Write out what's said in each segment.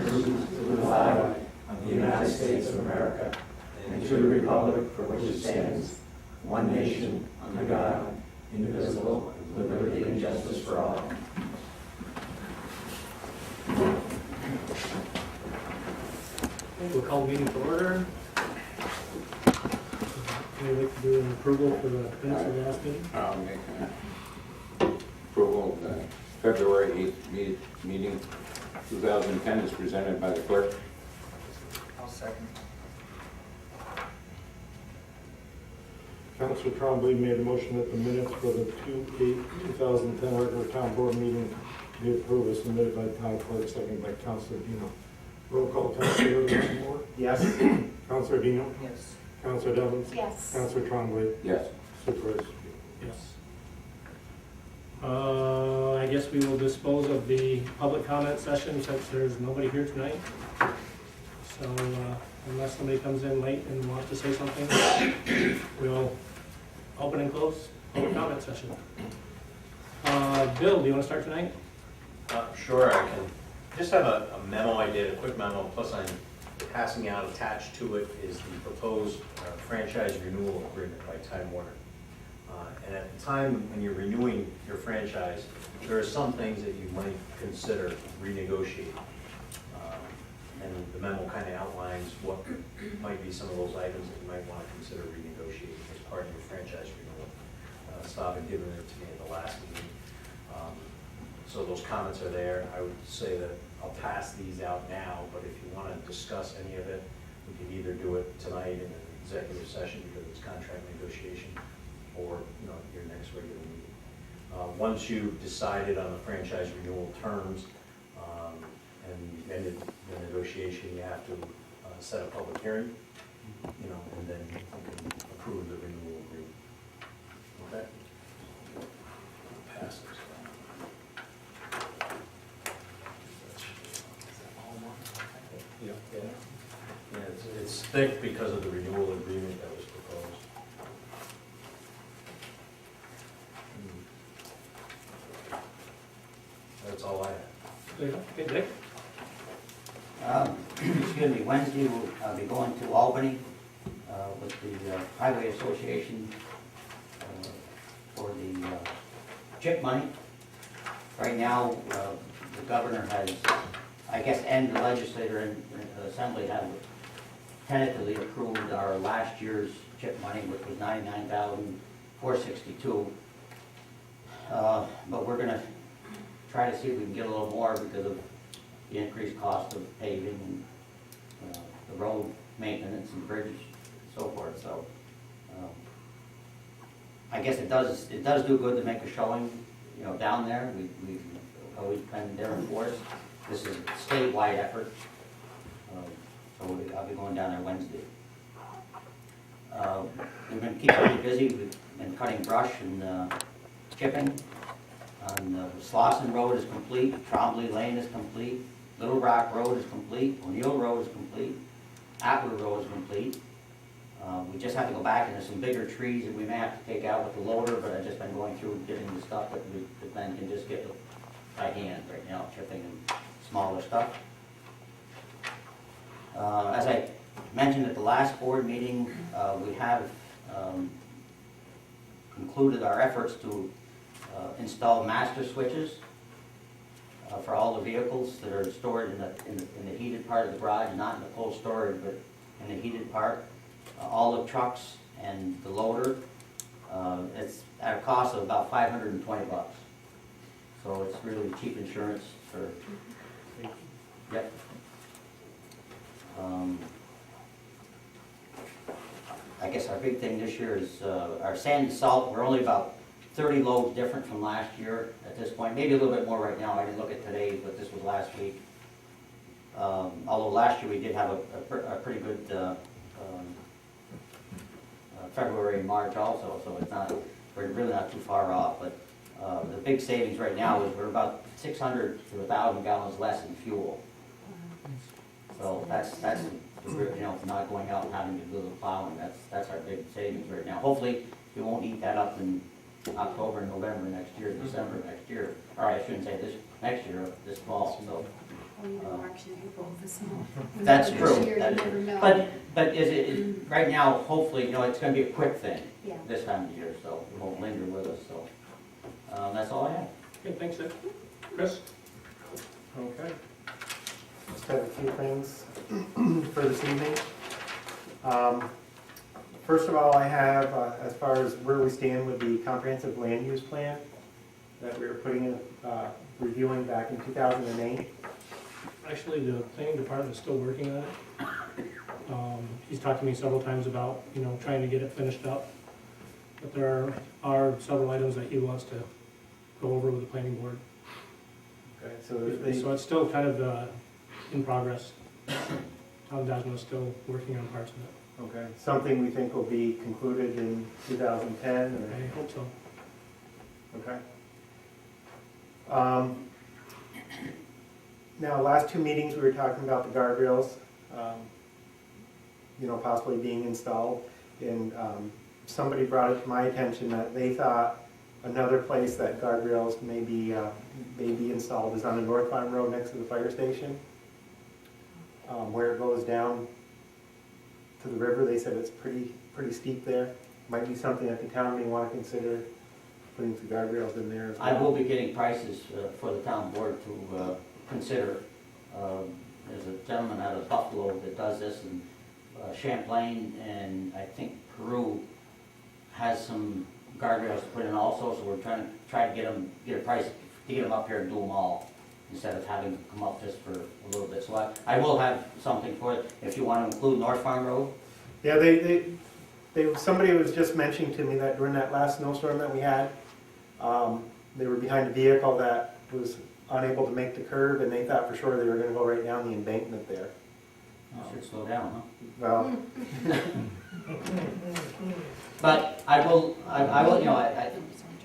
allegiance to the flag of the United States of America and to the republic for which it stands, one nation, under God, indivisible, with liberty and justice for all. We'll call the meeting to order. We'd like to do an approval for the minutes of the last meeting. I'll make an approval of the February 8th meeting, 2010, is presented by the clerk. I'll second. Councilor Trombley made a motion that the minutes for the 2/8/2010 regular town board meeting be approved as submitted by the town clerk, seconded by Councilor Dino. Roll call, Councilor Moore. Yes. Councilor Dino. Yes. Councilor Devlin. Yes. Councilor Trombley. Yes. Supervisor. Yes. I guess we will dispose of the public comment session since there's nobody here tonight. So unless somebody comes in late and wants to say something, we'll open and close public comment session. Bill, do you want to start tonight? Sure, I can. Just have a memo I did, a quick memo, plus I'm passing out attached to it is the proposed franchise renewal agreement by Time Warner. And at the time when you're renewing your franchise, there are some things that you might consider renegotiating. And the memo kind of outlines what might be some of those items that you might want to consider renegotiating as part of your franchise renewal. Stav had given it to me at the last meeting. So those comments are there. I would say that I'll pass these out now, but if you want to discuss any of it, we could either do it tonight in an executive session because it's contract negotiation, or your next regular meeting. Once you've decided on the franchise renewal terms and you've ended the negotiation, you have to set a public hearing, and then you can approve the renewal agreement. Okay? Pass this. Yeah, it's thick because of the renewal agreement that was proposed. That's all I have. Okay, Dick? Excuse me, Wednesday we'll be going to Albany with the Highway Association for the CHIP money. Right now, the governor has, I guess, and the legislature and the assembly have tentatively approved our last year's CHIP money, which was $99,462. But we're gonna try to see if we can get a little more because of the increased cost of paving and the road maintenance and bridges and so forth. So I guess it does do good to make a showing, down there. We've always been there in force. This is a statewide effort, so I'll be going down there Wednesday. We've been keeping pretty busy. We've been cutting brush and chipping. Slauson Road is complete, Trombley Lane is complete, Little Rock Road is complete, O'Neill Road is complete, Atwood Road is complete. We just have to go back into some bigger trees that we may have to take out with the loader, but I've just been going through getting the stuff that then can just get by hand right now, chipping and smaller stuff. As I mentioned at the last board meeting, we have concluded our efforts to install master switches for all the vehicles that are stored in the heated part of the garage, not in the cold storage, but in the heated part. All the trucks and the loader, it's at a cost of about $520. So it's really cheap insurance for, yep. I guess our big thing this year is our sand and salt. We're only about 30 loads different from last year at this point. Maybe a little bit more right now. I didn't look at today's, but this was last week. Although last year we did have a pretty good February and March also, so we're really not too far off. But the big savings right now is we're about 600 to 1,000 gallons less in fuel. So that's not going out and having to do the plowing. That's our big savings right now. Hopefully we won't eat that up in October, November next year, December next year. Or I shouldn't say this next year, this fall. So Going into election April this month. That's This true. year, That you is- never know. But right now, hopefully, it's gonna be a quick thing Yeah. this time of year, so it won't linger with us, so. That's all I have. Okay, thanks, Ed. Chris? Okay. Just have a few things for this evening. First of all, I have, as far as where we stand with the comprehensive land use plan that we were reviewing back in 2008. Actually, the planning department is still working on it. He's talked to me several times about, trying to get it finished up. But there are several items that he wants to go over with the planning board. Okay, so if they, So it's still kind of in progress. Tom Dasma is still working on parts of it. okay, something we think will be concluded in 2010 I hope so. or, okay. Now, last two meetings, we were talking about the guardrails, possibly being installed. And somebody brought it to my attention that they thought another place that guardrails may be installed is on the North Farm Road next to the fire station, where it goes down to the river. They said it's pretty steep there. Might be something that the town may want to consider, putting some guardrails in there as well. I will be getting prices for the town board to consider. There's a gentleman out of Buffalo that does this, and Champlain and I think Peru has some guardrails to put in also, so we're try to get a price to get them up here and do them all, instead of having to come up just for a little bit. So I will have something for it, if you want to include North Farm Road. Yeah, somebody was just mentioning to me that during that last snowstorm that we had, they were behind a vehicle that was unable to make the curve, and they thought for sure they were gonna go right down the embankment there. Should slow down, huh? Well, But I will,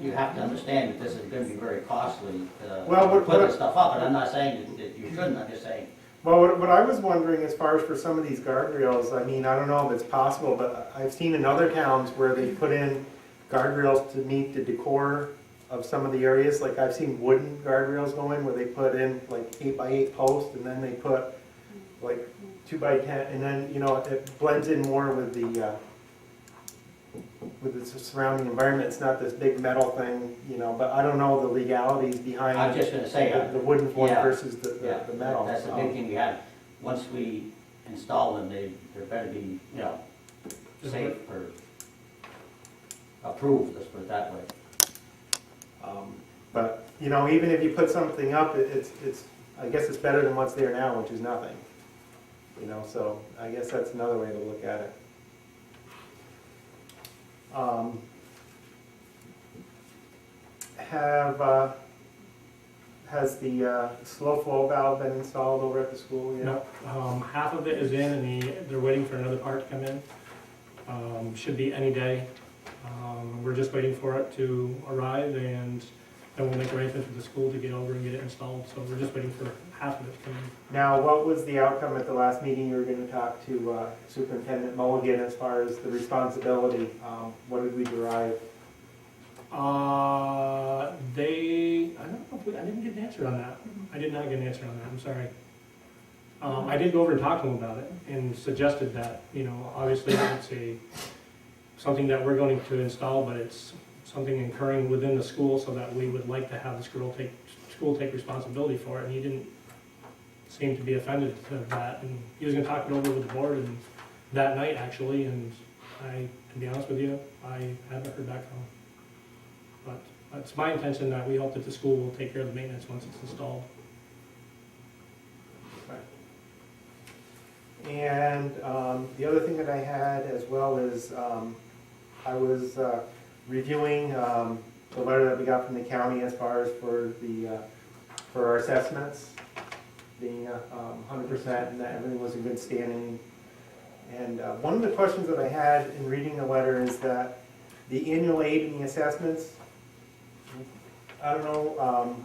you have to understand that this is gonna be very costly, Well, what- putting stuff up, and I'm not saying that you shouldn't, I'm just saying, well, what I was wondering as far as for some of these guardrails, I mean, I don't know if it's possible, but I've seen in other towns where they put in guardrails to meet the decor of some of the areas. Like I've seen wooden guardrails go in where they put in like 8x8 posts, and then they put like 2x10, and then, it blends in more with the surrounding environment. It's not this big metal thing, but I don't know the legalities behind I'm just gonna say, the wooden one yeah, versus the metal. That's the big thing we have. Once we install them, they better be, safe or approved, let's put it that way. But, even if you put something up, I guess it's better than what's there now, which is nothing. So I guess that's another way to look at it. Has the slow flow valve been installed over at the school yet? No, half of it is in, and they're waiting for another part to come in. Should be any day. We're just waiting for it to arrive, and then we'll make arrangements with the school to get over and get it installed. So we're just waiting for half of it to come in. Now, what was the outcome at the last meeting? You were going to talk to Superintendent Mulligan as far as the responsibility. What did we derive? I don't know if I didn't get an answer on that. I did not get an answer on that, I'm sorry. I did go over and talk to him about it and suggested that, obviously it's something that we're going to install, but it's something incurring within the school, so that we would like to have the school take responsibility for it, and he didn't seem to be offended to that, and he was gonna talk it over with the board and that night actually, and to be honest with you, I haven't heard back from him. But it's my intention that we hope that the school will take care of the maintenance once it's installed. And the other thing that I had as well is I was reviewing the letter that we got from the county as far as for our assessments being 100% and that everything was in good standing. And one of the questions that I had in reading the letter is that the annual aid in the assessments, I don't know,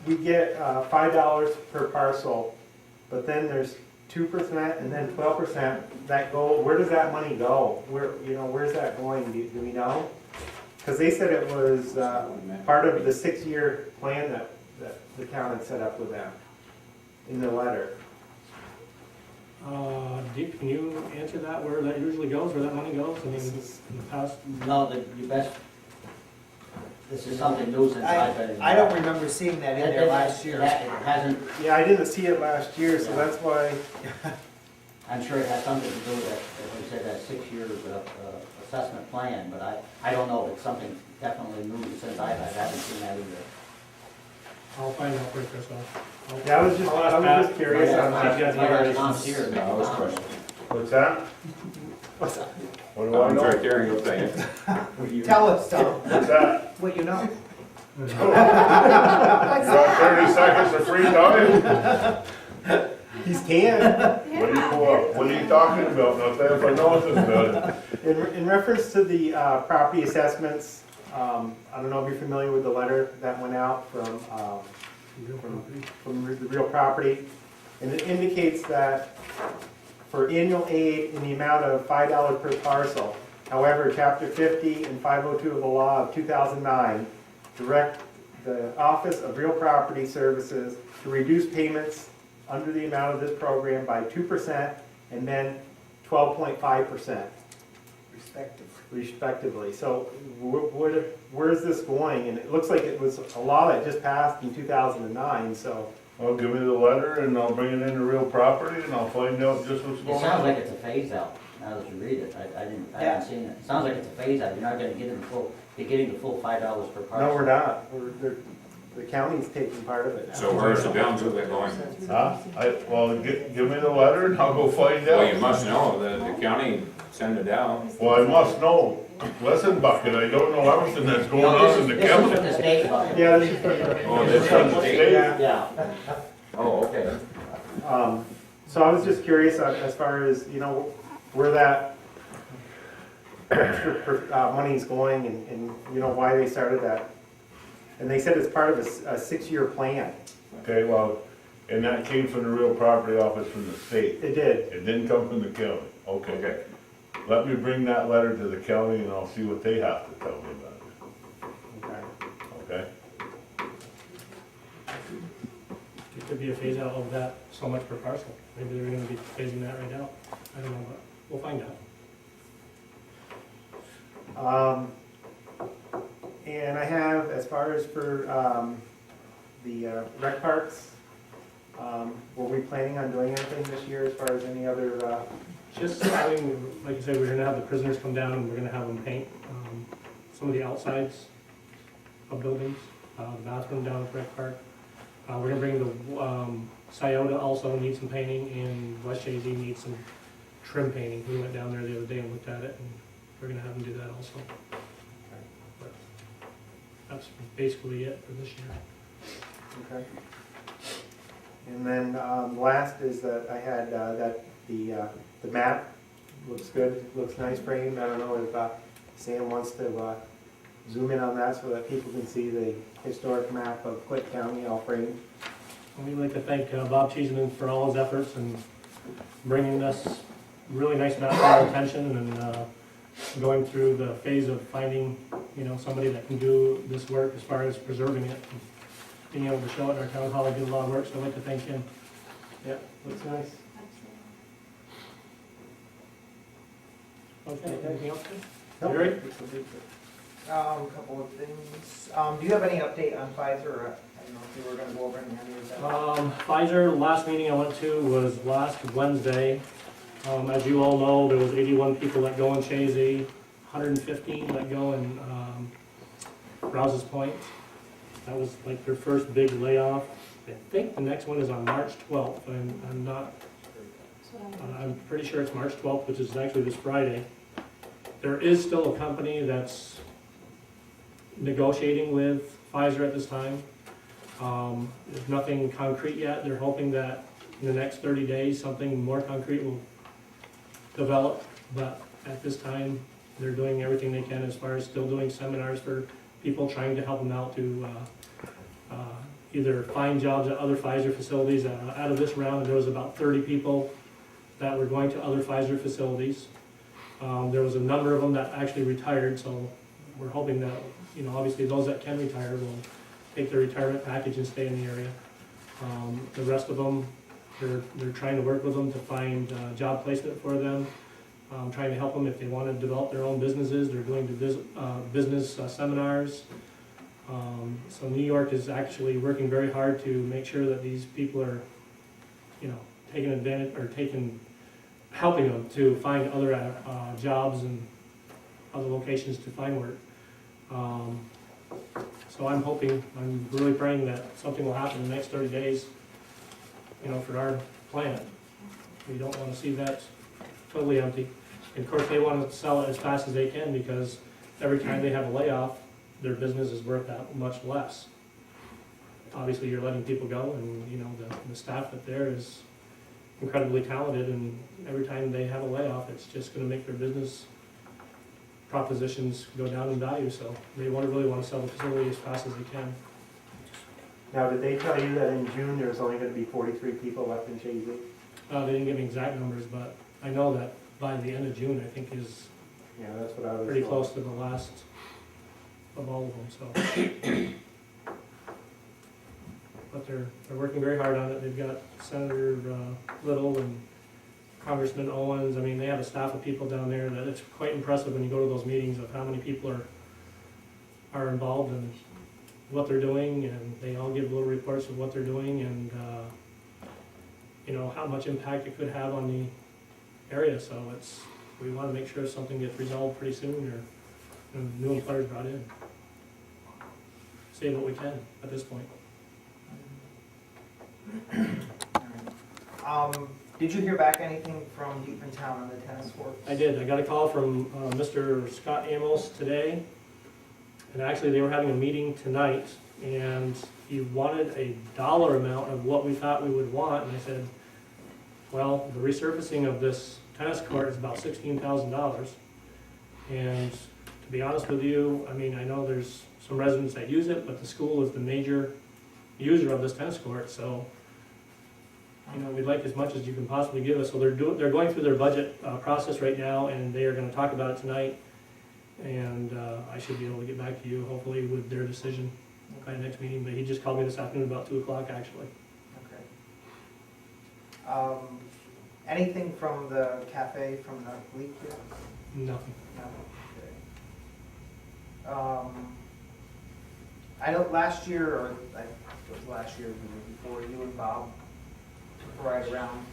we get $5 per parcel, but then there's 2% and then 12% that go. Where does that money go? Where's that going? Do we know? Because they said it was part of the 6-year plan that the town had set up with them. in the letter. Dick, can you answer that, where that usually goes, where that money goes? I mean, This is- in the past, No, the best, this is something new since I've been in. I don't remember seeing that in there last year. It hasn't, Yeah, I didn't see it last year, so that's why, I'm sure it has something to do with that, as you said, that 6 years assessment plan, but I don't know if it's something definitely new since I haven't seen that either. I'll find out for you, Chris. yeah, I was just curious on Might that. ask Tom's here. No, I was questioning. What's that? What's that? What do I Tom's know? right there, and he'll tell you. Tell us, Tom, What's that? what you know. You got 30 seconds of free time? He's can. What are you talking about? Nothing if I know nothing about it. In reference to the property assessments, I don't know if you're familiar with the letter that went out from the real property. And it indicates that for annual aid in the amount of $5 per parcel. However, Chapter 50 and 502 of the law of 2009 direct the Office of Real Property Services to reduce payments under the amount of this program by 2% and then 12.5%. Respectively. So where's this going? And it looks like it was a law that just passed in 2009, so. Well, give me the letter and I'll bring it into real property and I'll find out just what's It going sounds on. like it's a phase out, now that you read it, I haven't seen it. It sounds like it's a phase out, you're not gonna get it you're getting the full $5 per parcel. No, we're not. The county's taking part of it now. So where's the balance of that going? Huh? Well, give me the letter and I'll go find Well, you out. must know that the county sent it out. Well, I must know. Listen, Bucket, I don't know everything that's going on in the This is from county. the state budget. Yeah, this is for the. Oh, this from the state? Yeah. Oh, okay. So I was just curious as far as, where that extra money's going and, why they started that. And they said it's part of a 6-year plan. Okay, well, and that came from the real property office from the state. It did. It didn't come from the county. Okay. Okay. Let me bring that letter to the county and I'll see what they have to tell me about Okay. it. Okay? it could be a phase out of that so much per parcel. Maybe they're gonna be phasing that right out. I don't know, but we'll find out. And I have, as far as for the rec parks, were we planning on doing anything this year as far as any other, Just having, like you said, we're gonna have the prisoners come down and we're gonna have them paint some of the outsides of buildings, the bathroom down at Rec Park. We're gonna bring the, Scioto also needs some painting, and West Chazy needs some trim painting. We went down there the other day and looked at it, and we're gonna have them do that also. But that's basically it for this year. okay. And then last is that I had that the map looks good, looks nice framed. I don't know if Sam wants to zoom in on that so that people can see the historic map of Clinton County all framed. And we'd like to thank Bob Cheeseman for all his efforts and bringing this really nice map to our attention and going through the phase of finding, somebody that can do this work as far as preserving it. And being able to show it in our town hall, he did a lot of work, so I'd like to thank him. Yeah, looks nice. Okay, anything else? Nope. Gary? A couple of things. Do you have any update on Pfizer? Or, I don't know if you were gonna go over any of that. Pfizer, the last meeting I went to was last Wednesday. As you all know, there was 81 people let go in Chazy, 115 let go in Rouse's Point. That was like their first big layoff. I think the next one is on March 12th. I'm not, I'm pretty sure it's March 12th, which is actually this Friday. There is still a company that's negotiating with Pfizer at this time. There's nothing concrete yet. They're hoping that in the next 30 days, something more concrete will develop. But at this time, they're doing everything they can as far as still doing seminars for people, trying to help them out to either find jobs at other Pfizer facilities. Out of this round, there was about 30 people that were going to other Pfizer facilities. There was a number of them that actually retired, so we're hoping that, obviously those that can retire will take their retirement package and stay in the area. The rest of them, they're trying to work with them to find job placement for them, trying to help them if they want to develop their own businesses. They're doing business seminars. So New York is actually working very hard to make sure that these people are, taking advantage, or helping them to find other jobs and other locations to find work. So I'm really praying that something will happen in the next 30 days, for our plant. We don't want to see that totally empty. And of course, they want to sell it as fast as they can, because every time they have a layoff, their business is worth that much less. Obviously, you're letting people go, and the staff that there is incredibly talented, and every time they have a layoff, it's just going to make their business propositions go down in value. So they really want to sell the facility as fast as they can. Now, did they tell you that in June there's only gonna be 43 people left in Chazy? They didn't give me exact numbers, but I know that by the end of June, I think is Yeah, that's what I was. pretty told. close to the last of all of them, so. But they're working very hard on it. They've got Senator Little and Congressman Owens. I mean, they have a staff of people down there that it's quite impressive when you go to those meetings of how many people are involved in what they're doing, and they all give little reports of what they're doing, and how much impact it could have on the area. So we want to make sure something gets resolved pretty soon, or new employers brought in. Save what we can at this point. Did you hear back anything from Deep in Town on the tennis courts? I did. I got a call from Mr. Scott Amos today, and actually they were having a meeting tonight, and he wanted a dollar amount of what we thought we would want, and I said, well, the resurfacing of this tennis court is about $16,000, and to be honest with you, I mean, I know there's some residents that use it, but the school is the major user of this tennis court, so we'd like as much as you can possibly give us. So they're going through their budget process right now, and they are going to talk about it tonight. And I should be able to get back to you hopefully with their decision by the next meeting. But he just called me this afternoon about 2 o'clock actually. Okay. Anything from the cafe from the leak yet? Nothing. No. Okay. I know last year, or I think it was last year, or the year before, you and Bob took a ride around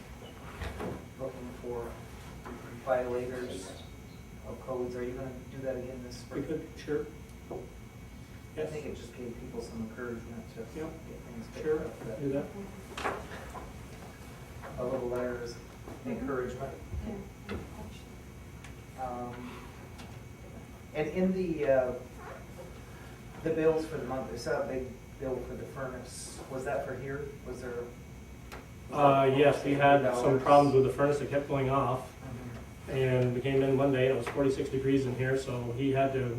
looking for violators of codes. Are you gonna do that again this We spring? could, sure. I Yes, think it just gave people some encouragement to Yeah. get things picked sure, up. That do that. a little letter is encouragement. And in the bills for the month, I saw a big bill for the furnace. Was that for here? Was there? Yes, we had some problems with the furnace that kept going off. Mhm. And we came in one day, it was 46 degrees in here, so he had to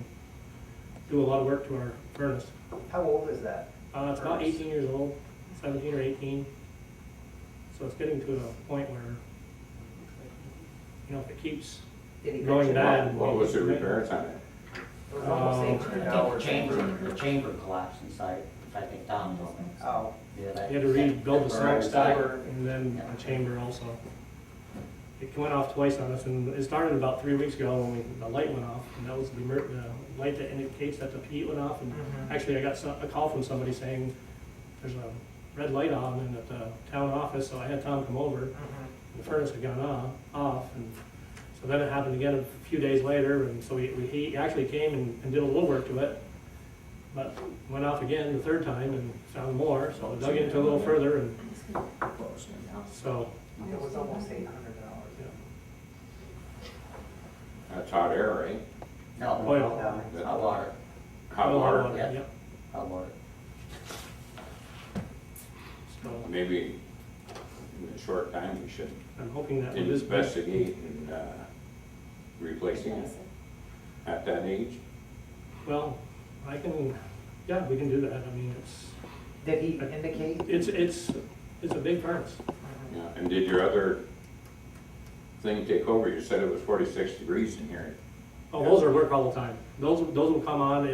do a lot of work to our furnace. How old is that? It's about 18 years old, 17 or 18. So it's getting to a point where, if it keeps Did he going mention bad. What was the repairs on it? It was almost Um, I $800. think the chamber collapsed inside, I think Tom told me. Oh, Yeah, He had to rebuild the temporary stack side. and then the chamber also. It went off twice on us, and it started about 3 weeks ago when the light went off, and that was the light that indicates that the heat went off. And Mhm. actually, I got a call from somebody saying there's a red light on in at the town office, so I had Tom come over. mhm. The furnace had gone off, and so then it happened again a few days later, and so he actually came and did a little work to it, but went off again the third time and found more, so dug into a little further, and so, It was almost $800. That's hot air, right? No, Oil. no, hot water, Hot water. Yeah. Yep. hot water. So Maybe in a short time we should I'm hoping that with this. investigate and replacing it at that age. Well, yeah, we can do that. I mean, Did he indicate? it's a big furnace. Mhm. Yeah. And did your other thing take over? You said it was 46 degrees in here. Oh, those are work all the time. Those will come on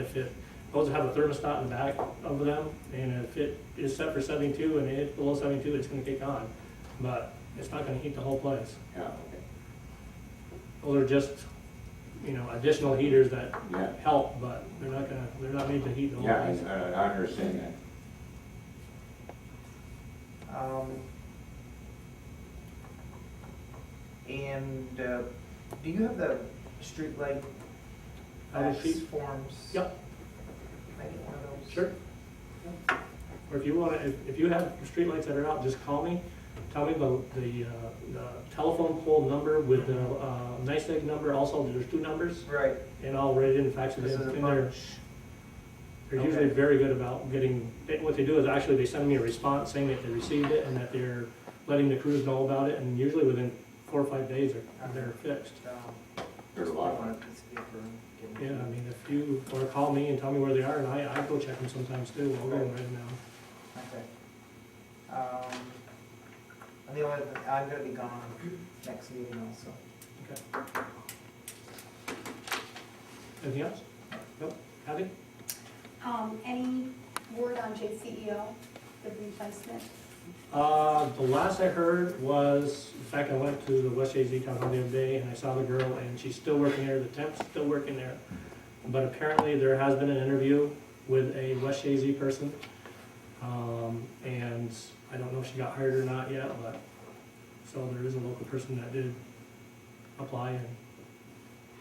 those have a thermostat in the back of them, and if it is set for 72 and it's below 72, it's gonna kick on. But it's not gonna heat the whole place. Yeah, okay. Those are just, you know, additional heaters that Yeah, help, but they're not made to heat the whole yeah, place. I understand that. And do you have the street light Fax sheet? forms? Yep. Can I get one of those? Sure. Or if you want to, if you have streetlights that are out, just call me. Tell me the telephone pole number with the NICEAG number. Also, there's 2 numbers, Right. and I'll write it in, fax it This is a in there. bunch. They're usually Okay. very good about getting, what they do is actually they send me a response saying that they received it and that they're letting the crews know about it, and usually within 4 or 5 days they're fixed. There's a lot of On a them. piece of paper and give Yeah, them- I mean, if you, or call me and tell me where they are, and I go check them sometimes too. I'll go and write them down. Okay. And the only, I'm gonna be gone next meeting also. Okay. Anything else? Nope. Kathy? Any word on JCEO, the replacement? The last I heard was, in fact, I went to the West Chazy town hall the other day and I saw the girl and she's still working there, the temp's still working there. But apparently there has been an interview with a West Chazy person. And I don't know if she got hired or not yet, but, so there is a local person that did apply, and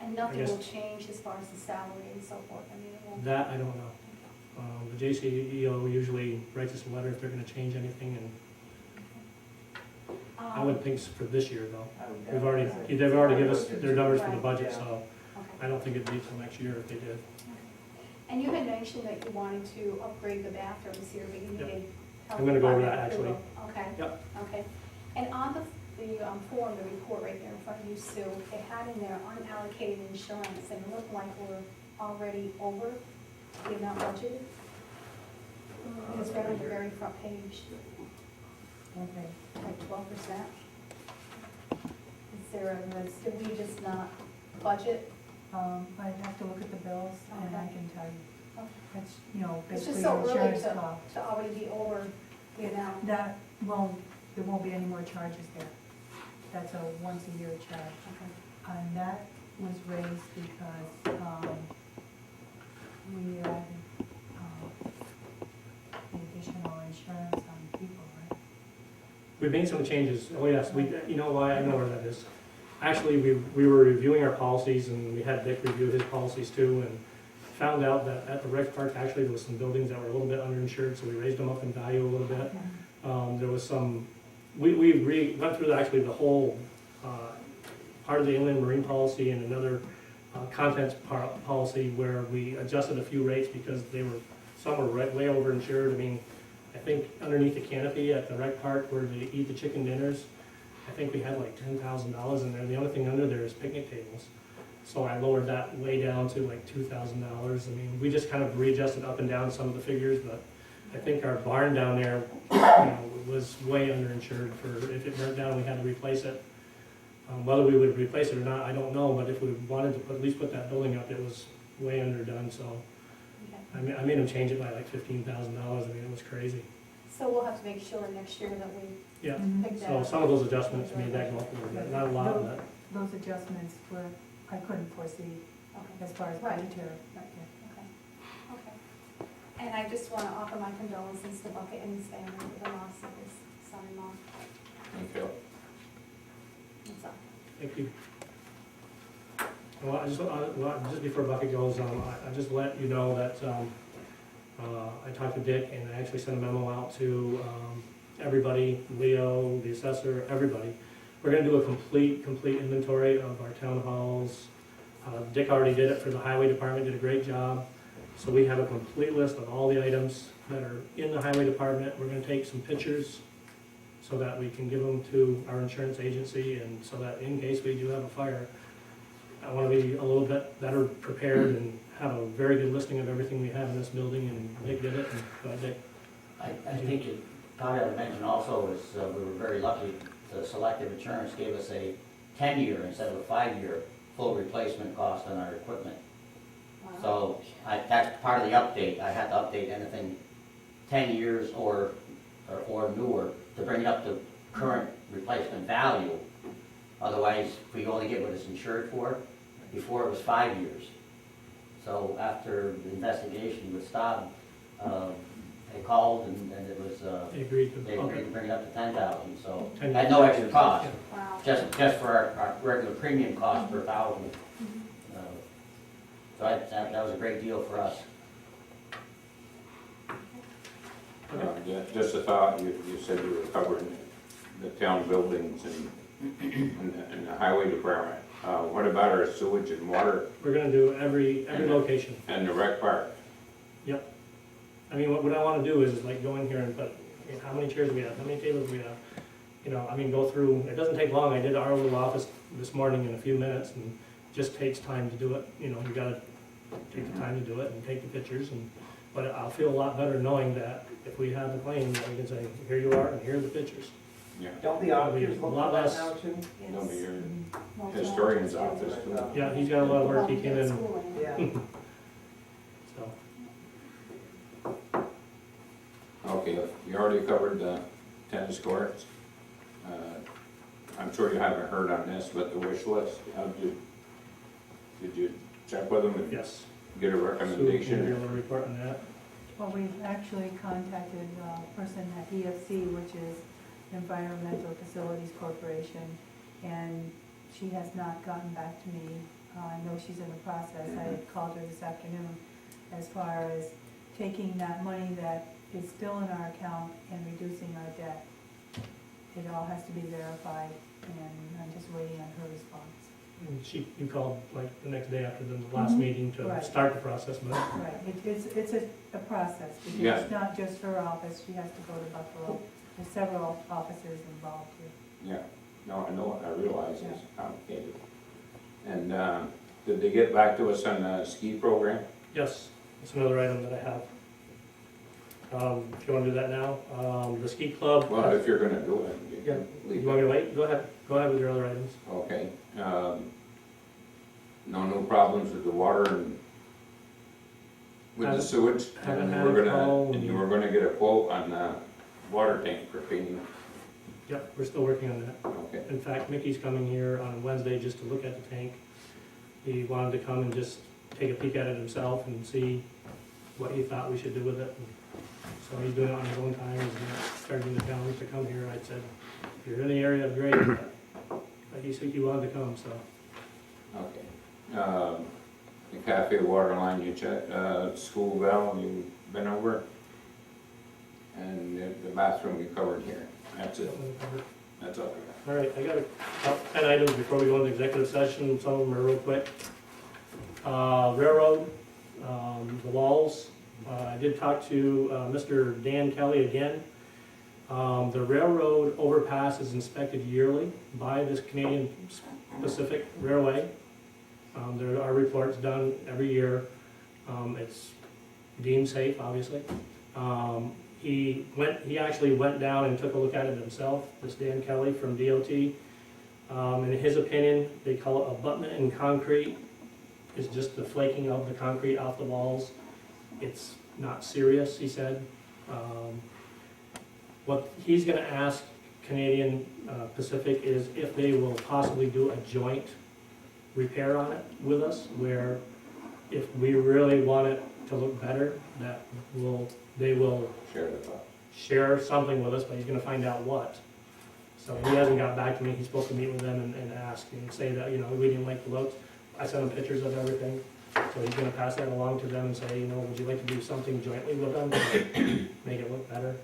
And nothing guess- will change as far as the salary and so forth, I mean, it won't. that I don't know. The JCEO usually writes us a letter if they're gonna change anything, and I would think for this year though. I would We've already, definitely- they've already given us their numbers for the Right. budget, Yeah. so I Okay. don't think it'd be till next year if they did. And you had mentioned that you wanted to upgrade the bathrooms here, but you Yep. needed help. I'm gonna go over with that, actually. approval. Okay. Yep. Okay. And on the form, the report right there in front of you, Sue, it had in there unallocated insurance, and it looked like we're already over the amount budgeted. It's right on the very front page, Okay, like 12%. Is there did we just not budget? I'd have to look at the bills and I Okay. can tell you. Okay. That's, you know, It's basically just so your early insurance cost. to already be over the amount. That, well, there won't be any more charges there. That's a once-a-year charge. Okay. And that was raised because, we added, the additional insurance on people, right? We made some changes. Oh, yes, you know why, I know where that is. Actually, we were reviewing our policies, and we had Dick review his policies too, and found out that at the rec park, actually, there was some buildings that were a little bit underinsured, so we raised them up in value a little bit. There was some, we went through actually the whole, part of the inland marine policy and another contents policy where we adjusted a few rates because some were way overinsured. I mean, I think underneath the canopy at the rec park where they eat the chicken dinners, I think we had like $10,000 in there. The only thing under there is picnic tables. So I lowered that way down to like $2,000. I mean, we just kind of readjusted up and down some of the figures, but I think our barn down there, you know, was way underinsured for, if it burnt down, we had to replace it. Whether we would replace it or not, I don't know, but if we wanted to at least put that building up, it was way underdone, so. Okay. I made them change it by like $15,000. I mean, it was crazy. So we'll have to make sure next year that we Yeah, Mhm. pick that so up. some of those adjustments made that go up a little bit, not a lot, but. Those adjustments were, I couldn't foresee Okay. as far as Right. budgetary. Right, okay, okay. And I just want to offer my condolences to Bucket and his family with the loss of his son-in-law. Thank you. That's all. Thank you. Well, just before Bucket goes, I just let you know that I talked to Dick and I actually sent a memo out to everybody, Leo, the assessor, everybody. We're gonna do a complete inventory of our town halls. Dick already did it for the highway department, did a great job. So we have a complete list of all the items that are in the highway department. We're gonna take some pictures so that we can give them to our insurance agency, and so that in case we do have a fire, I want to be a little bit better prepared and have a very good listing of everything we have in this building, and Dick did it, and go ahead, Dick. I think it, probably ought to mention also is, we were very lucky, the Selective Insurance gave us a 10-year instead of a 5-year full replacement cost on our equipment. So that's part of the update. I had to update anything 10 years or newer to bring it up to current replacement value. Otherwise, we only get what it's insured for. Before it was 5 years. So after the investigation with Staub, they called and it was, They agreed to, they agreed to bring it up to 10,000, so 10 at no extra cost. Wow. Just for our regular premium cost per thousand. So that was a great deal for us. Yeah, just a thought, you said you were covering the town buildings and the highway department. What about our sewage and water we're gonna do every location. and the rec park? Yep. I mean, what I wanna do is like go in here and put, I mean, how many chairs we have, how many tables we have? You know, I mean, go through, it doesn't take long, I did our little office this morning in a few minutes, and it just takes time to do it. You know, you gotta take the time to do it and take the pictures, but I'll feel a lot better knowing that if we have a claim, that we can say, here you are, and here are the pictures. Yeah, Don't the auditors look A lot at that less. now too? that'll be your Well, historian's office too. Yeah, he's got a lot of work, he came in, Schooling. Yeah. so. Okay, you already covered the tennis courts. I'm sure you haven't heard on this, but the wish list, did you check with them and Yes. get a So, can you recommendation? be able to report on that? Well, we've actually contacted a person at EFC, which is Environmental Facilities Corporation, and she has not gotten back to me. I know she's in the process. I had called her this afternoon as far as taking that money that is still in our account and reducing our debt. It all has to be verified, and I'm just waiting on her response. And you called like the next day after the last Mhm. meeting to Right. start the process, but Right, it's a process, because Yeah. it's not just her office, she has to go to Buffalo. There's several officers involved here. Yeah, no, I know, I realize it's complicated. And, did they get back to us on the ski program? yes, that's another item that I have. If you wanna do that now, the ski club. Well, if you're gonna do it, you Yeah, can you leave want it. me to wait? Go ahead with your other items. Okay, no problems with the water and with the Haven't- sewage? haven't And had we're a gonna, call. and you were gonna get a quote on the water tank for cleaning, Yep, we're still working on that. okay? In fact, Mickey's coming here on Wednesday just to look at the tank. He wanted to come and just take a peek at it himself and see what he thought we should do with it. So he's doing it on his own time, he's not starting the challenge to come here. I said, if you're in the area, great, but he said he wanted to come, so. Okay. The cafe water line you checked, school bell, you been over? And the bathroom you covered here, that's it, that's all I All right, I got about 10 items before we go into executive session, some of them are real quick. Railroad, the walls, I did talk to Mr. Dan Kelly again. The railroad overpass is inspected yearly by this Canadian Pacific Railway. There are reports done every year. It's deemed safe, obviously. He actually went down and took a look at it himself, this Dan Kelly from DOT. In his opinion, they call it abutment in concrete. It's just the flaking of the concrete off the walls. It's not serious, he said. What he's gonna ask Canadian Pacific is if they will possibly do a joint repair on it with us, where if we really want it to look better, that they will share the thought. share something with us, but he's gonna find out what. So he hasn't got back to me, he's supposed to meet with them and ask and say that, you know, we didn't like the looks. I sent him pictures of everything, so he's gonna pass that along to them and say, you know, would you like to do something jointly with them to make it look better?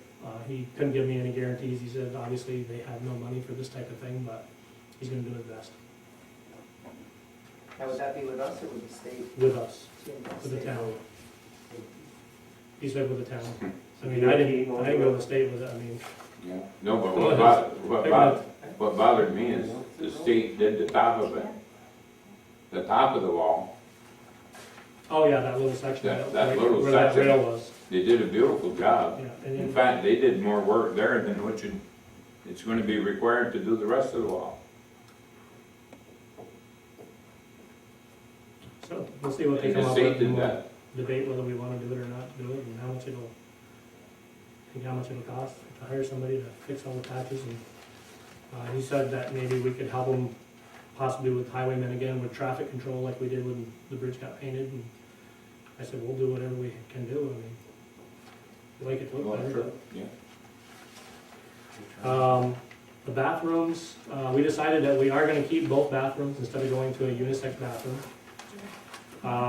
He couldn't give me any guarantees, he said, obviously, they have no money for this type of thing, but he's gonna do his best Now, would that be with us or with the state? with us, with the town. He said with the town. I mean, I didn't go to the state with it, I mean, Yeah, no, but Well, what bothered me is the state did the top of it, the top of the wall. oh yeah, that little section, That little where that section. rail was, They did a beautiful job. yeah. And In then, fact, they did more work there than it's gonna be required to do the rest of the wall. so, we'll see what they And come the up state with, did and we'll that. debate whether we wanna do it or not do it, and how much it'll, cost to hire somebody to fix all the patches, and, he said that maybe we could help them possibly with highwaymen again, with traffic control like we did when the bridge got painted, and I said, we'll do whatever we can do, I mean, we like it to look Well, better, sure, but. yeah. The bathrooms, we decided that we are gonna keep both bathrooms instead of going to a unisex bathroom.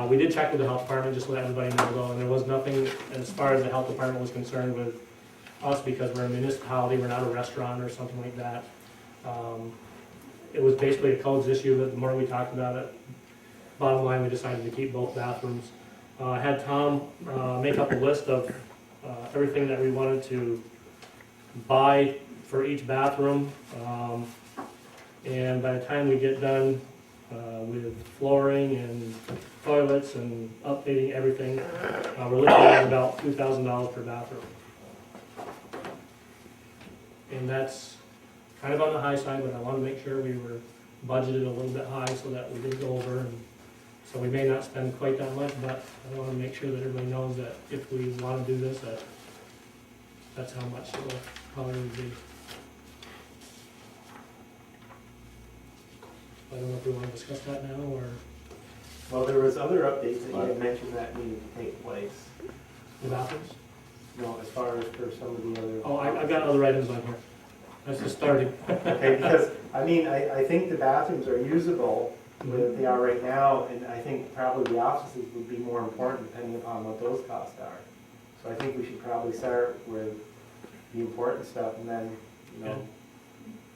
We did check with the health department, just to let everybody know though, and there was nothing, as far as the health department was concerned with us, because we're a municipality, we're not a restaurant or something like that. It was basically a codes issue, that the more we talked about it, bottom line, we decided to keep both bathrooms. I had Tom make up a list of everything that we wanted to buy for each bathroom, and by the time we get done with flooring and toilets and updating everything, we're looking at about $2,000 per bathroom. And that's kind of on the high side, but I want to make sure we were budgeted a little bit high so that we did go over, and so we may not spend quite that much, but I want to make sure that everybody knows that if we want to do this, that's how much it will probably be. I don't know if we want to discuss that now, or Well, there was other updates that you had mentioned that needed to take place. the bathrooms. No, as far as for some of the other. Oh, I've got other items on here. That's just starting. Okay, because, I mean, I think the bathrooms are usable the way that they are right now, and I think probably the offices would be more important depending upon what those costs are. So I think we should probably start with the important stuff, and then, you know,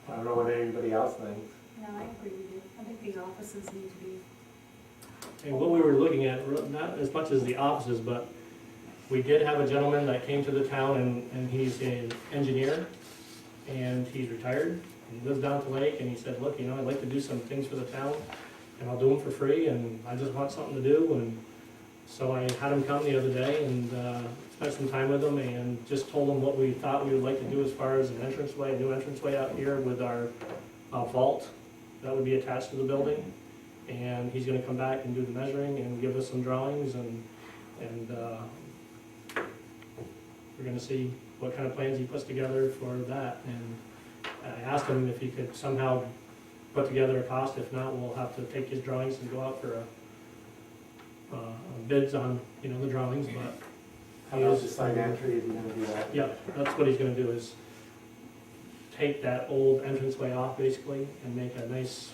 I don't know what anybody else thinks. No, I agree with you. I think the offices need to be, And what we were looking at, not as much as the offices, but we did have a gentleman that came to the town, and he's an engineer, and he's retired, he lives down at the lake, and he said, look, I'd like to do some things for the town, and I'll do them for free, and I just want something to do, and so I had him come the other day, and spent some time with him, and just told him what we thought we would like to do as far as an entranceway, a new entranceway out here with our vault that would be attached to the building. And he's gonna come back and do the measuring and give us some drawings, and we're gonna see what kind of plans he puts together for that. And I asked him if he could somehow put together a cost. If not, we'll have to take his drawings and go out for a bids on, the drawings, but. How about the sign entry, is he gonna do that? Yeah, that's what he's gonna do, is take that old entranceway off basically and make a nice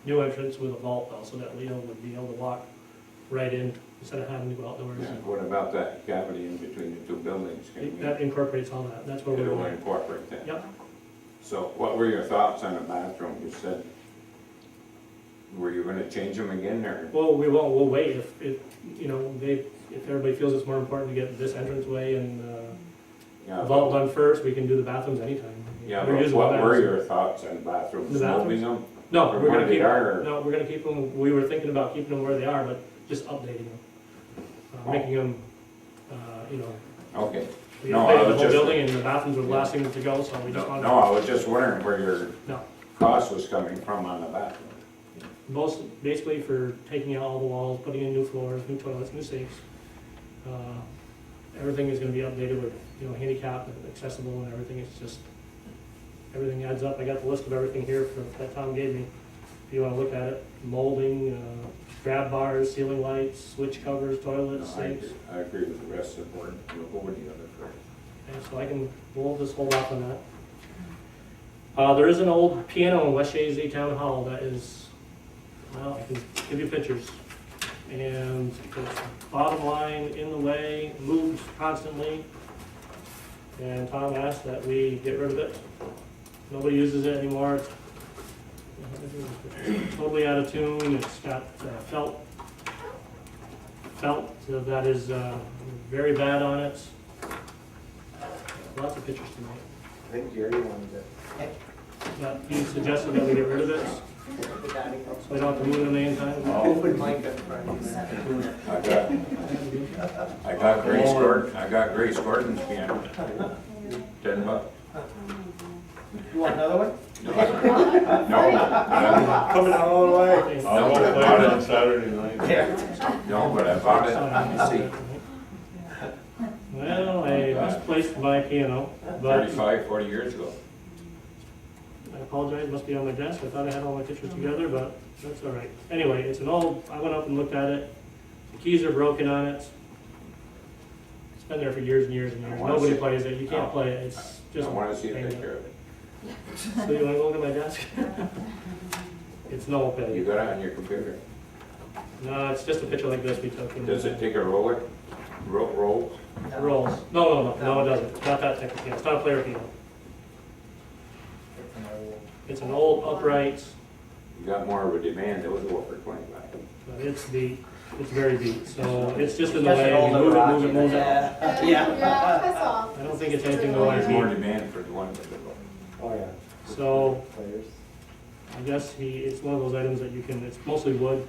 new entrance with a vault though, so that Leo would be able to walk right in instead of having to go outdoors. Yeah, what about that cavity in between the two buildings? Can we, That incorporates all that, that's where we're it'll going. incorporate that? Yep. So what were your thoughts on the bathroom? You said, were you gonna change them again, or? Well, we won't, we'll wait if if everybody feels it's more important to get this entranceway and Yeah, vault done first, we can do the bathrooms anytime. yeah, We're but using what the were bathrooms. your thoughts on bathrooms? The bathrooms? Moving them? No, Or we're where gonna they keep, are, or- no, we're gonna keep them, we were thinking about keeping them where they are, but just updating them. Making them, Okay. we No, I updated the was whole just- building and the bathrooms were the last thing to go, so we just No, wanted. I was just wondering where your No, cost was coming from on the bathroom. most, basically for taking out all the walls, putting in new floors, new toilets, new sinks. Everything is gonna be updated with, handicap and accessible and everything, it's just, everything adds up. I got the list of everything here that Tom gave me, if you wanna look at it. Molding, grab bars, ceiling lights, switch covers, toilets, No, sinks. I agree with the rest of the board. We'll go with the other first. And so we'll just hold off on that. There is an old piano in West Chazy Town Hall that is, well, I can give you pictures. And it's bottom line in the way, moves constantly. And Tom asked that we get rid of it. Nobody uses it anymore. It's totally out of tune. It's got felt that is very bad on it. Lots of pictures tonight. I think Jerry wanted it. But he suggested that we get rid of it, so we don't have to move it any time. Open mic up front. I got Grace Gordon's piano. $10. You want another one? No, Coming out all the way. No, but I bought it, Saturday night. no, but I bought it on the seat, Well, I misplaced my piano, but 35, 40 years ago. I apologize, it must be on my desk. I thought I had all my pictures together, but that's all right. Anyway, it's an old, I went up and looked at it. The keys are broken on it. It's been there for years and years and years. I wanna Nobody see- plays it. You can't play it. It's I just. want to see a pain. picture of it. So you wanna go look at my desk? It's an old You peg. got it on your computer. No, it's just a picture like this we took. and- Does it take a roller? Roll? Rolls. No, it doesn't. Not that type of piano. It's not a player piano. It's an old upright, You got more of a demand, it was over for 25. but it's beat. It's very beat. So it's just in the Just way. an We older move it, rock, move it, move it. yeah. Yeah, that's all. I don't think it's anything to There's more like. demand for the one with the roll. Oh, yeah. So Players. I guess it's one of those items that you can, it's mostly wood.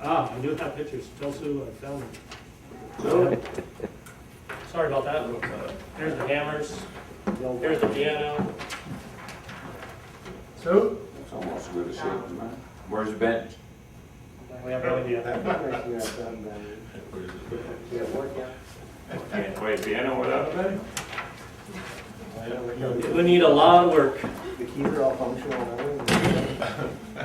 Ah, I do have pictures. Tell Sue I found them. So, Sorry about that. Here's the hammers. Here's the piano. So? it's almost as good a shape as mine. Where's the bench? We have no idea. Can't play piano without a bench. It would need a lot of work. The keys are all functional and everything.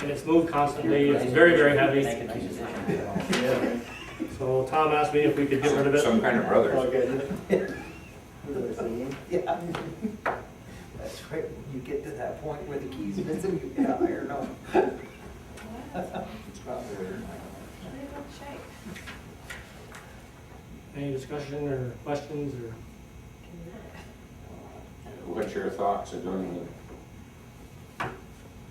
And it's moved constantly. It's very, very heavy. Make a nice addition. So Tom asked me if we could get rid of it. Some kind of brothers. Yeah. That's right, when you get to that point where the key's missing, you get iron up. Any discussion or questions or? What's your thoughts of doing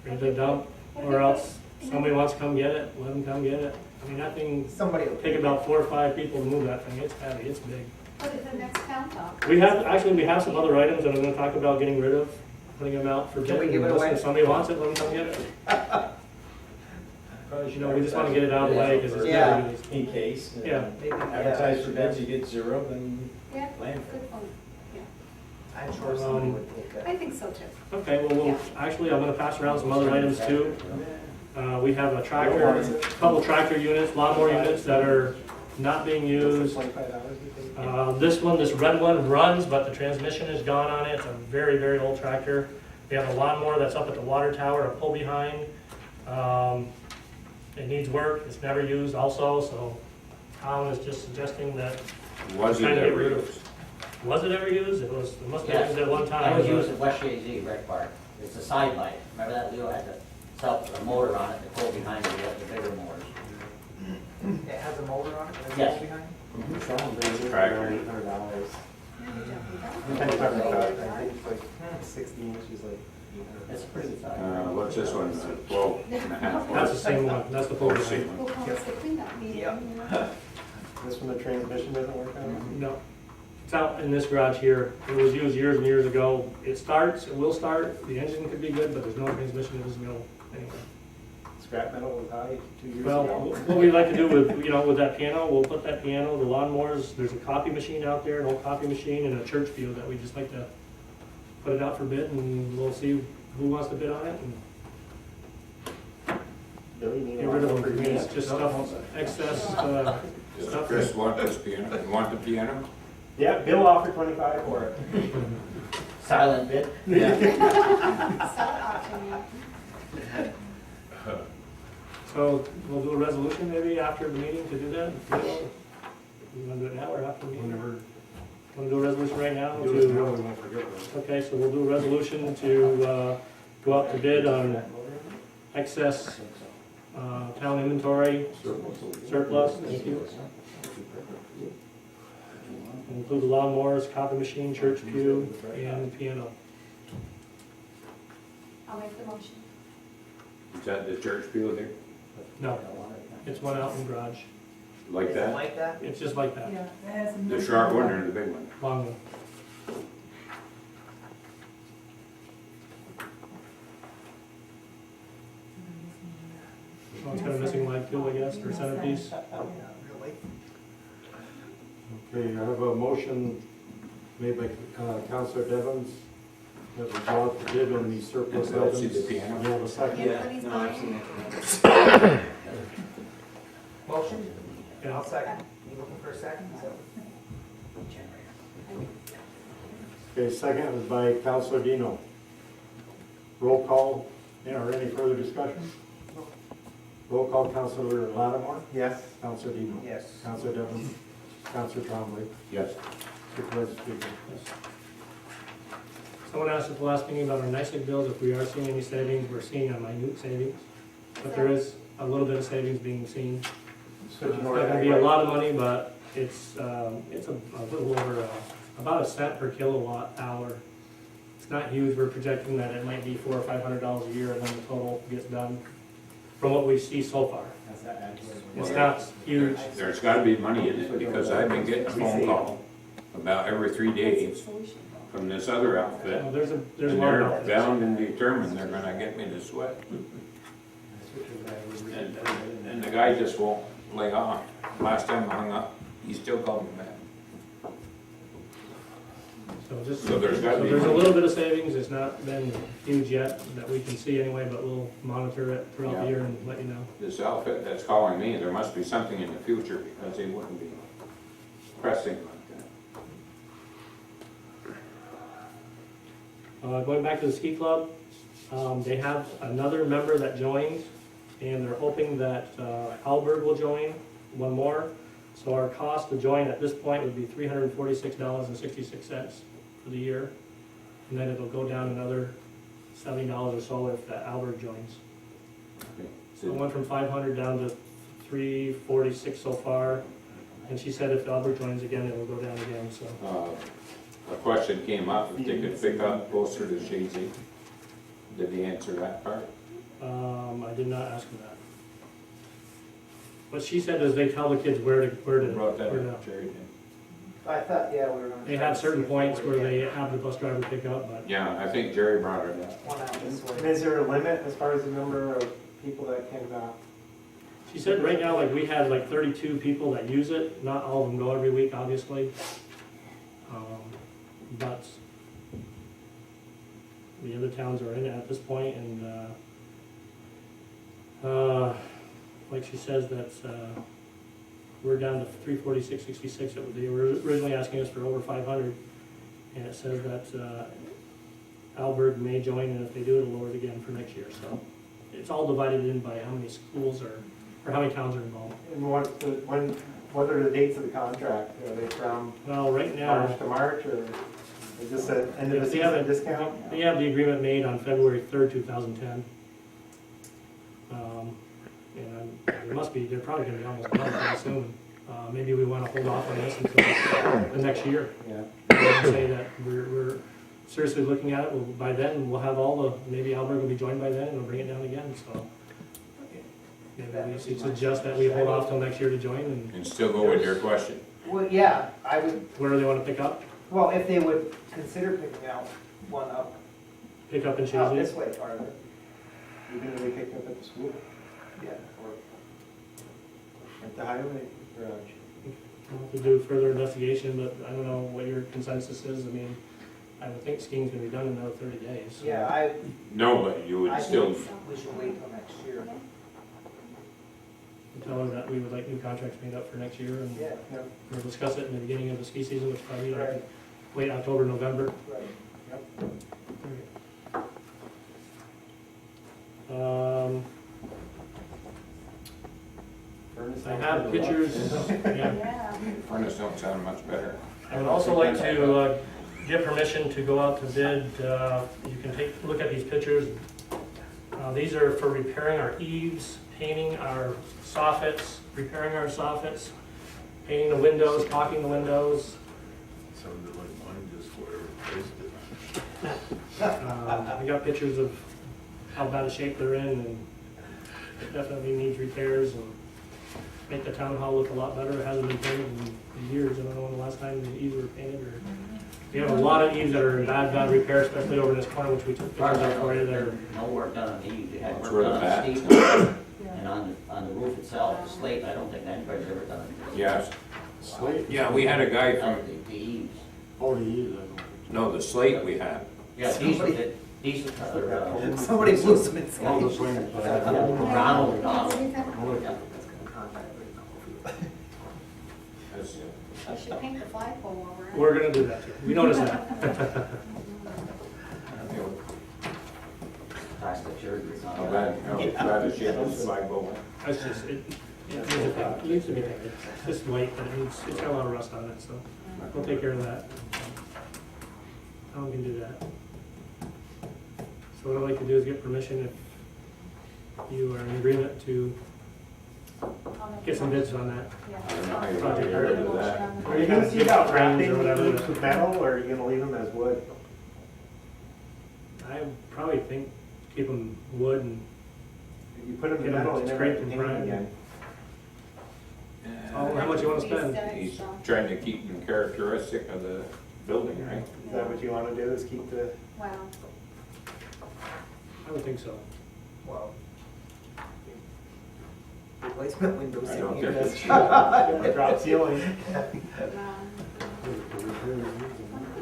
Ready to dump, or else somebody wants to come get it, let them come get it. I mean, that thing Somebody will take about 4 or 5 people to move that thing. It's heavy, it's big. Put it in the next town talk. We have some other items that I'm gonna talk about getting rid of, putting them out for bid. Can we give it Listen, away? If somebody wants it, let them come get it. You know, we just wanna get it out of the way, because it's Yeah. never used. In case. Yeah. Maybe, Advertise for bids, you get zero, then Yeah, land. good point. I'm sure somebody would take that. I think so too. Okay, well, actually, I'm gonna pass around some other items too. We have a tractor, couple tractor units, lawnmower units that are not being used. This one, this red one runs, but the transmission is gone on it. It's a very, very old tractor. We have a lawnmower that's up at the water tower to pull behind. It needs work, it's never used also, so Tom is just suggesting that, Was it Trying to get ever rid of- used? was it ever used? It was, it must have been Yes. used at one time. That was but- used at West Chazy, Rec Park. It's a side light. Remember that Leo had a motor on it, the pull behind it, you have the bigger motors. It has a motor on it, that's Yes. behind? Tractor. Yeah, we definitely don't. I think it's like 60 inches, like. It's pretty good size. What's this one, 12 and a half? That's the same one, that's the pull Oh, behind. same We'll one. call this the cleanup meeting, you Yeah. know? This one, the transmission doesn't work on No. It's out in this garage here. It was used years and years ago. It starts, it will start, the engine could be good, but there's no transmission, it doesn't go anywhere. it? Scrap metal was high 2 years Well, ago. what we like to do with, with that piano, we'll put that piano, the lawnmowers, there's a copy machine out there, an old copy machine, and a church pew that we just like to put it out for bid, and we'll see who wants to bid on it, and Billy, you need a get rid of lot them. more I mean, It's for just stuff, excess, Does stuff. Chris want this piano? You want the piano? Yeah, Bill offered 25 for it. Silent bid. Sell it auction, yeah. So we'll do a resolution maybe after the meeting to do that? You want to do it now or after the meeting? Whenever, Want to do a resolution right now? do it to- now, we won't forget about it. Okay, so we'll do a resolution to go out to bid on excess town inventory surplus, thank you. Include the lawnmowers, copy machine, church pew, and piano. I'll make the motion. Is that the church pew there? No, it's one out in the garage. Like Is it that? like that? It's just like that, Yeah, it has a. The short one or the big one? long one. Oh, it's got a missing leg too, I guess, or centerpiece. Yeah, really? Okay, I have a motion made by Counselor Devons, that we go out to bid on the surplus And Bill, items. see the piano? Do you have a second? Everybody's no, I've buying. seen it. Motion? Yeah. I'll second. You looking for a second? Okay, second was by Counselor Dino. Roll call, or any further discussion? Roll call, Counselor Lattimore, Yes? Counselor Dino. Yes. Counselor Devons, Counselor Trombley, Yes. Supervisor Speaker. Someone asked at the last meeting about our NICEAG bills, if we are seeing any savings. We're seeing a minute savings, but there is a little bit of savings being seen. It's not gonna be a lot of money, but it's a little over, about $0.01 per kilowatt hour. It's not huge. We're projecting that it might be $400 or $500 a year, and then the total gets done from what we see so far. It's not huge. There's gotta be money in it, because I've been getting a phone call about every 3 days from this other outfit. There's a And lot they're of bound and determined they're gonna get me to sweat. And the guy just won't lay off. Last time I hung up, he still called me back. So there's gotta be there's a money. little bit of savings. It's not been huge yet that we can see anyway, but we'll monitor it throughout the Yeah. year and let you know. This outfit that's calling me, there must be something in the future, because they wouldn't be pressing like that. Going back to the ski club, they have another member that joined, and they're hoping that Alberg will join, one more. So our cost to join at this point would be $346.66 for the year. And then it'll go down another $70 or so if Alberg joins. Okay. So it went from 500 down to 346 so far. And she said if Alberg joins again, it will go down again, so. A question came up, if they could pick up closer to Chazy. Did he answer that part? I did not ask her that. What she said is they tell the kids where to. Brought that where to- up, Jerry did. I thought, yeah, we were gonna. They try have to certain see if points we where can they have the bus driver pick up, but Yeah, I think Jerry brought it up. One out this And way. is there a limit as far as the number of people that can, she said right now, like, we had like 32 people that use it. Not all of them go every week, obviously. But the other towns are in it at this point, and, like she says, that's, we're down to 346.66. They were originally asking us for over 500, and it says that Alberg may join, and if they do, it'll lower it again for next year. So it's all divided in by how many schools or how many towns are involved. and what are the dates of the contract? Are they from Well, right now, March to March, or is this an end of the They have season it- discount? they have the agreement made on February 3rd, 2010. And there must be, they're probably gonna be almost done pretty soon. Maybe we wanna hold off on this until the next year. Yeah. And say that we're seriously looking at it. By then, we'll have all the, maybe Alberg will be joined by then, and we'll bring it down again, so. Maybe we should suggest that we hold off till next year to join, and And still go with your question. Well, yeah, I would, where do they wanna pick up? well, if they would consider picking out one up, Pick up in out Chazy? this way farther, Even if they picked up at the school, yeah. or at the highway garage? We'll have to do further investigation, but I don't know what your consensus is. I mean, I would think skiing's gonna be done in another 30 days. so. Yeah, No, but you I would still, think we should wait till next year. Tell her that we would like new contracts made up for next year, and Yeah, we'll discuss it in the beginning of the ski season, which probably, Right. late October, November. right. I have pictures, yeah. Yeah. furnace don't sound much better. I would also like to get permission to go out to bid. You can look at these pictures. These are for repairing our eaves, painting our soffits, repairing our soffits, painting the windows, caulking the windows. Sounded like mine just where it I got pictures of how bad a shape they're in, and it definitely needs repairs, and make the town hall look a lot better. It hasn't been painted in years. I don't know when the last time the eaves were painted, or, we have a lot of eaves that are in bad repair, especially over in this corner, which we took pictures of for you there. No work done on the eaves, you had That's work where done the on the back- steep, and on the roof itself, the slate, I don't think anybody's ever done it. Yes. Slate? Yeah, we had a guy from, The eaves, 40 years ago. No, the slate we have. Yeah, diesel, Somebody blew some All inside. the swings, but I Ronald, don't- Ronald. Yeah. That's, I should paint the flagpole over it. We're gonna do that too. We noticed that. Plastic surgery. I'm glad, glad to share this flagpole. That's just, it needs to be painted. It's just white, but it's got a lot of rust on it, so we'll take care of that. We can do that. So what I'd like to do is get permission if you are in agreement to I'll make get some a bids on that. I don't know how you're Project gonna get rid of that. Are you gonna see about Frames wrapping or whatever. these with metal, or are you gonna leave them as wood? I probably think keep them wood and If you put them in Get 'em metal, you never have scraped to and paint them primed. again. oh, how much you wanna The spend? aesthetic He's stuff. trying to keep them characteristic of the building, right? Is that what you wanna do, is keep the, Wow. I would think so. Well, replacement windows I in don't here, think that's it's- drop ceiling?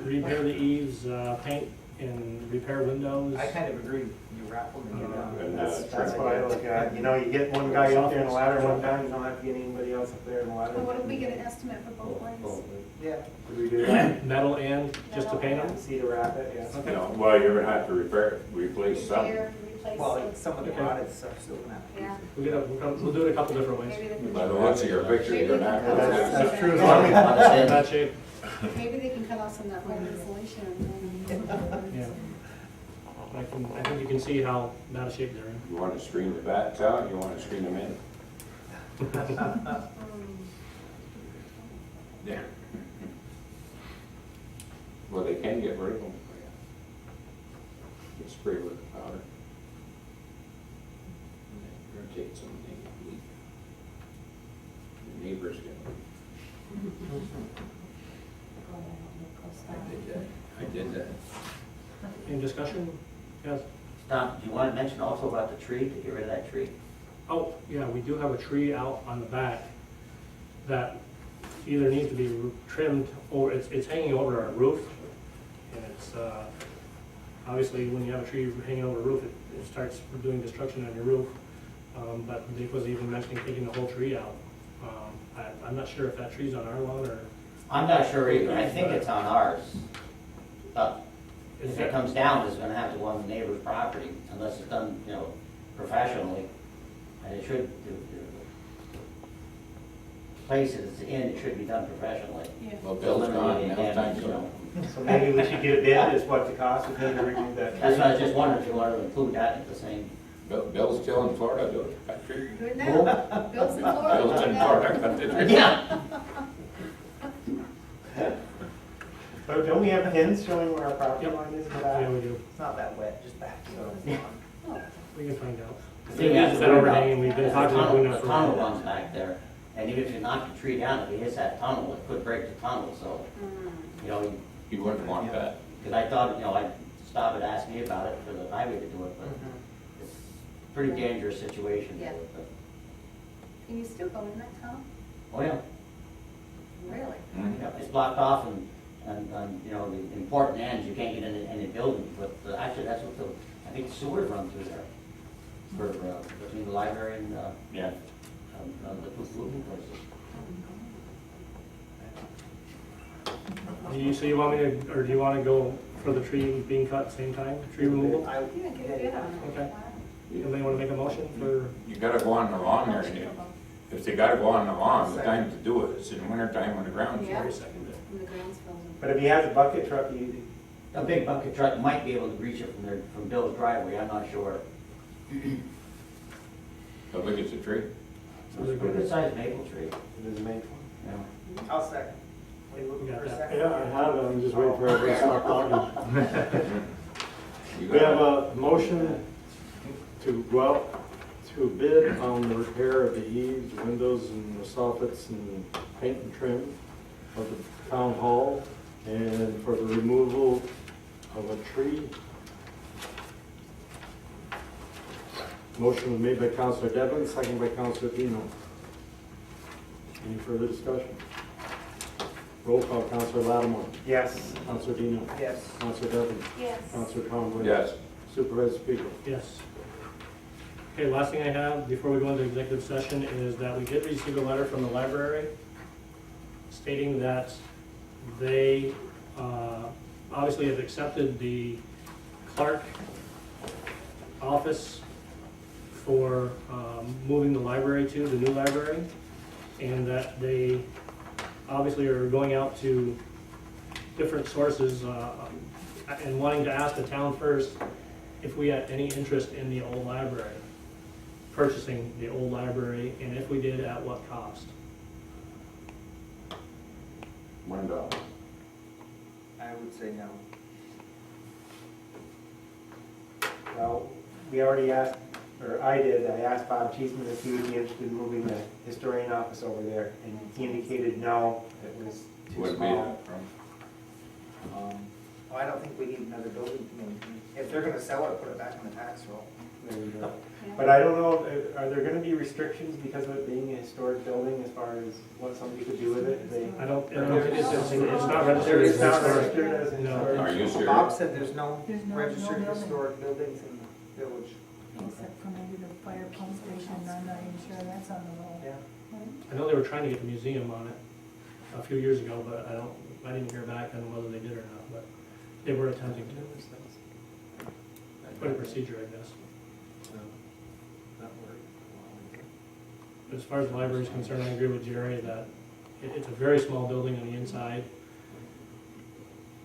Repair the eaves, paint and repair windows. I kind of agree, you wrap them and get out. And, That's what I look at, you know, you get one guy up there in the ladder one time, you don't have to get anybody else up there in the ladder. So what if we get an estimate for both ways? Yeah. Do we do that? Metal and just to paint them? See to wrap it, yeah. Okay. No, well, you're gonna have to repair, replace some. Repair, replace. Well, like some of the Okay. rotted stuff still gonna have to. Yeah. We'll do it a couple different ways. Maybe they can. By the looks of your picture, you're gonna have to. That's true, as Yeah. long as, In that shape, Maybe they can cut off some of that whole insulation and then. yeah. I think you can see how bad a shape they're in. You wanna screen the bats out, you wanna screen them in? Yeah. Well, they can get rid of them. Get sprayed with powder. Irritate some leak. The neighbors get I did that. Any discussion? Yes? Tom, do you want to mention also about the tree, to get rid of that tree? Oh, yeah, we do have a tree out on the back that either needs to be trimmed or it's hanging over our roof. And it's, obviously, when you have a tree hanging over a roof, it starts doing destruction on your roof. But Dick was even mentioning taking the whole tree out. I'm not sure if that tree's on our lawn or. I'm not sure either, I think it's on ours. But Is if that- it comes down, it's gonna have to go on the neighbor's property, unless it's done, you know, professionally. And it should, the place it's in, it should be done professionally. Well, Bill's gone, Eliminating now it's time damage, to you know. so maybe we should get a bid, is what the cost would be to remove that tree. That's why I was just wondering if you wanted to include that at the same. Bill's still in Florida, doing the country. Good now. Bill's in Florida. Bill's in Florida, cut the tree. Yeah. But don't we have pins showing where our property line is in the Yeah, back? we do. It's not that wet, just back. So, We can find out. The thing you have to It's been worry about, overhanging, we've been talking about doing that the for a tunnel while. runs back there, and even if you knock the tree down, if it hits that tunnel, it could break the tunnel, so, you know, You wouldn't want that. because I thought, you know, I'd stop and ask me about it for the highway to do it, but it's a pretty dangerous situation. Yeah. with the- Can you still go in that tunnel? Oh, yeah, Really? Mhm. yeah, it's blocked off and, you know, the important ends, you can't get into any buildings, but actually, that's what the, I think the sewers run through there, for, between the library and, Yeah. the two food places. So you want me to, or do you want to go for the tree being cut same time, tree removal? I, Yeah, get a bid on it. Okay. Anybody want to make a motion for, You gotta go on the lawn there, and if they gotta go on the lawn, the time to do it, it's in winter time when the ground's Yeah. very second. When the ground's frozen. but if he has a bucket truck, you, A big bucket truck might be able to reach it from from Bill's driveway, I'm not sure. How big is the tree? It's a good sized maple tree, it is made for. you know. I'll second. What are you looking You got for a that? second? Yeah, I have it, I'm just waiting for everybody to stop talking. You We have gotta- a motion to go out to bid on the repair of the eaves, windows, and the soffits, and paint and trim of the town hall, and for the removal of a tree. Motion was made by Counselor Devlin, second by Counselor Pino. Any further discussion? Roll call, Counselor Lattimore, Yes. Counselor Dino, Yes. Counselor Devon, Yes. Counselor Trombley. Yes. Supervisor Spiegel. Yes. Okay, last thing I have before we go into executive session is that we did receive a letter from the library stating that they obviously have accepted the Clark office for moving the library to the new library, and that they obviously are going out to different sources and wanting to ask the town first if we had any interest in the old library, purchasing the old library, and if we did, at what cost. Window. I would say no. Well, we already asked, or I did, I asked Bob Cheeseman if he would be interested in moving the historian office over there, and he indicated no, it was too Wouldn't be small. that from. Well, I don't think we need another building to maintain. If they're gonna sell it, put it back in the tax roll. There you go. Yeah. But I don't know, are there gonna be restrictions because of it being a historic building as far as what somebody could do with it? They- I don't think it's not registered as It's not historic. registered as a No. historic. Are you serious? Bob said there's no There's no registered building. historic buildings in the village. Except for maybe the fire pump station, I'm not even sure that's on the roll. Yeah. I know they were trying to get the museum on it a few years ago, but I didn't hear back on whether they did or not, but they were attempting to. Quite a procedure, I guess. As far as the library is concerned, I agree with Jerry that it's a very small building on the inside.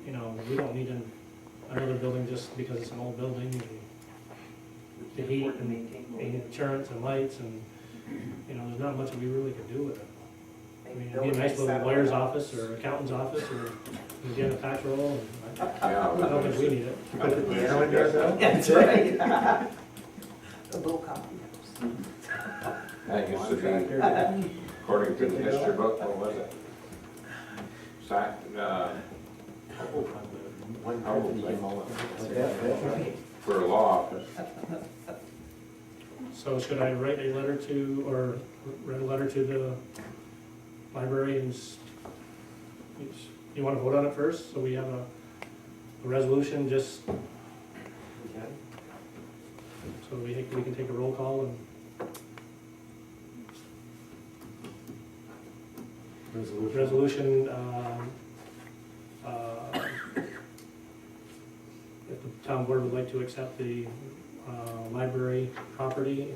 You know, we don't need another building just because it's an old building, and the heat Important to and maintain. insurance and lights, and, you know, there's not much we really could do with it. I Maybe mean, it'd be a building nice little satellite lawyer's office or accountant's office, or get a tax roll, and Yeah. I don't think we need it. You put the piano in there, Bill? That's right. A little copy. That used to be, according to the history book, what was it? For a law office. So should I write a letter to, or write a letter to the library and, you want to vote on it first, so we have a resolution, just, Okay. so we can take a roll call and, resolution, if the town board would like to accept the library property.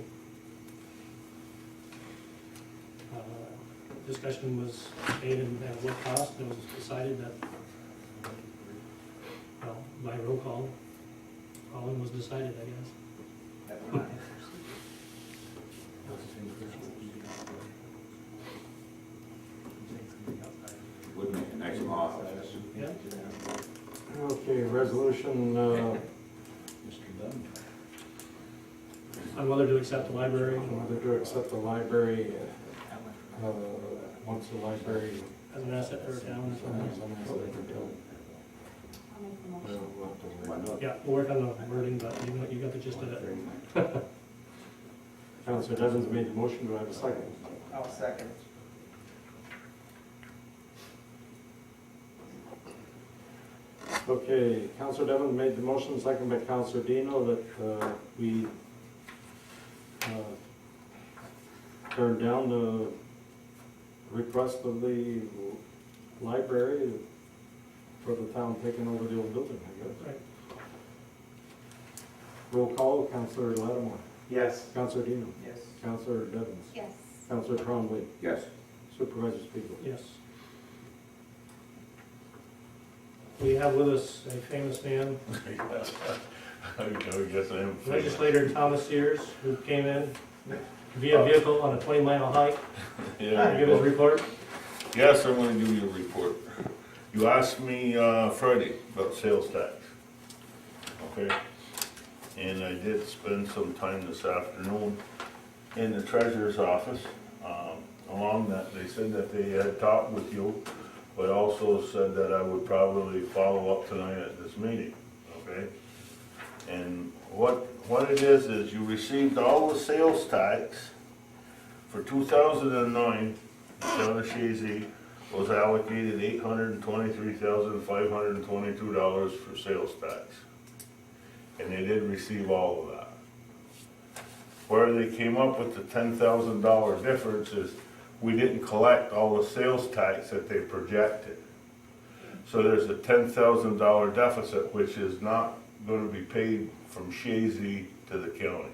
Discussion was made and at what cost, it was decided that, well, by roll call, all was decided, I guess. Would make a nice law office. Yeah. Okay, resolution, On whether to accept the library whether to accept the library, once the library. as an asset for our town. I'll make the motion. Yeah, we'll work on the wording, but you got the gist of it. Counselor Devon's made the motion, do I have a second? I'll second. Okay, Counselor Devon made the motion, second by Counselor Dino, that we turn down the request of the library for the town taking over the old building, I guess. Right. Roll call, Counselor Lattimore, Yes. Counselor Dino, Yes. Counselor Devons, Yes. Counselor Trombley, Yes. Supervisor Spiegel. Yes. We have with us a famous man, I guess I am. legislator Thomas Sears, who came in via vehicle on a 20-mile hike to give his report. Yes, I'm gonna give you a report. You asked me Friday about sales tax, okay? And I did spend some time this afternoon in the treasurer's office. Along that, they said that they had talked with you, but also said that I would probably follow up tonight at this meeting, okay? And what it is you received all the sales tax for 2009, town of Chazy, was allocated $823,522 for sales tax. And they did receive all of that. Where they came up with the $10,000 difference is we didn't collect all the sales tax that they projected. So there's a $10,000 deficit, which is not gonna be paid from Chazy to the county.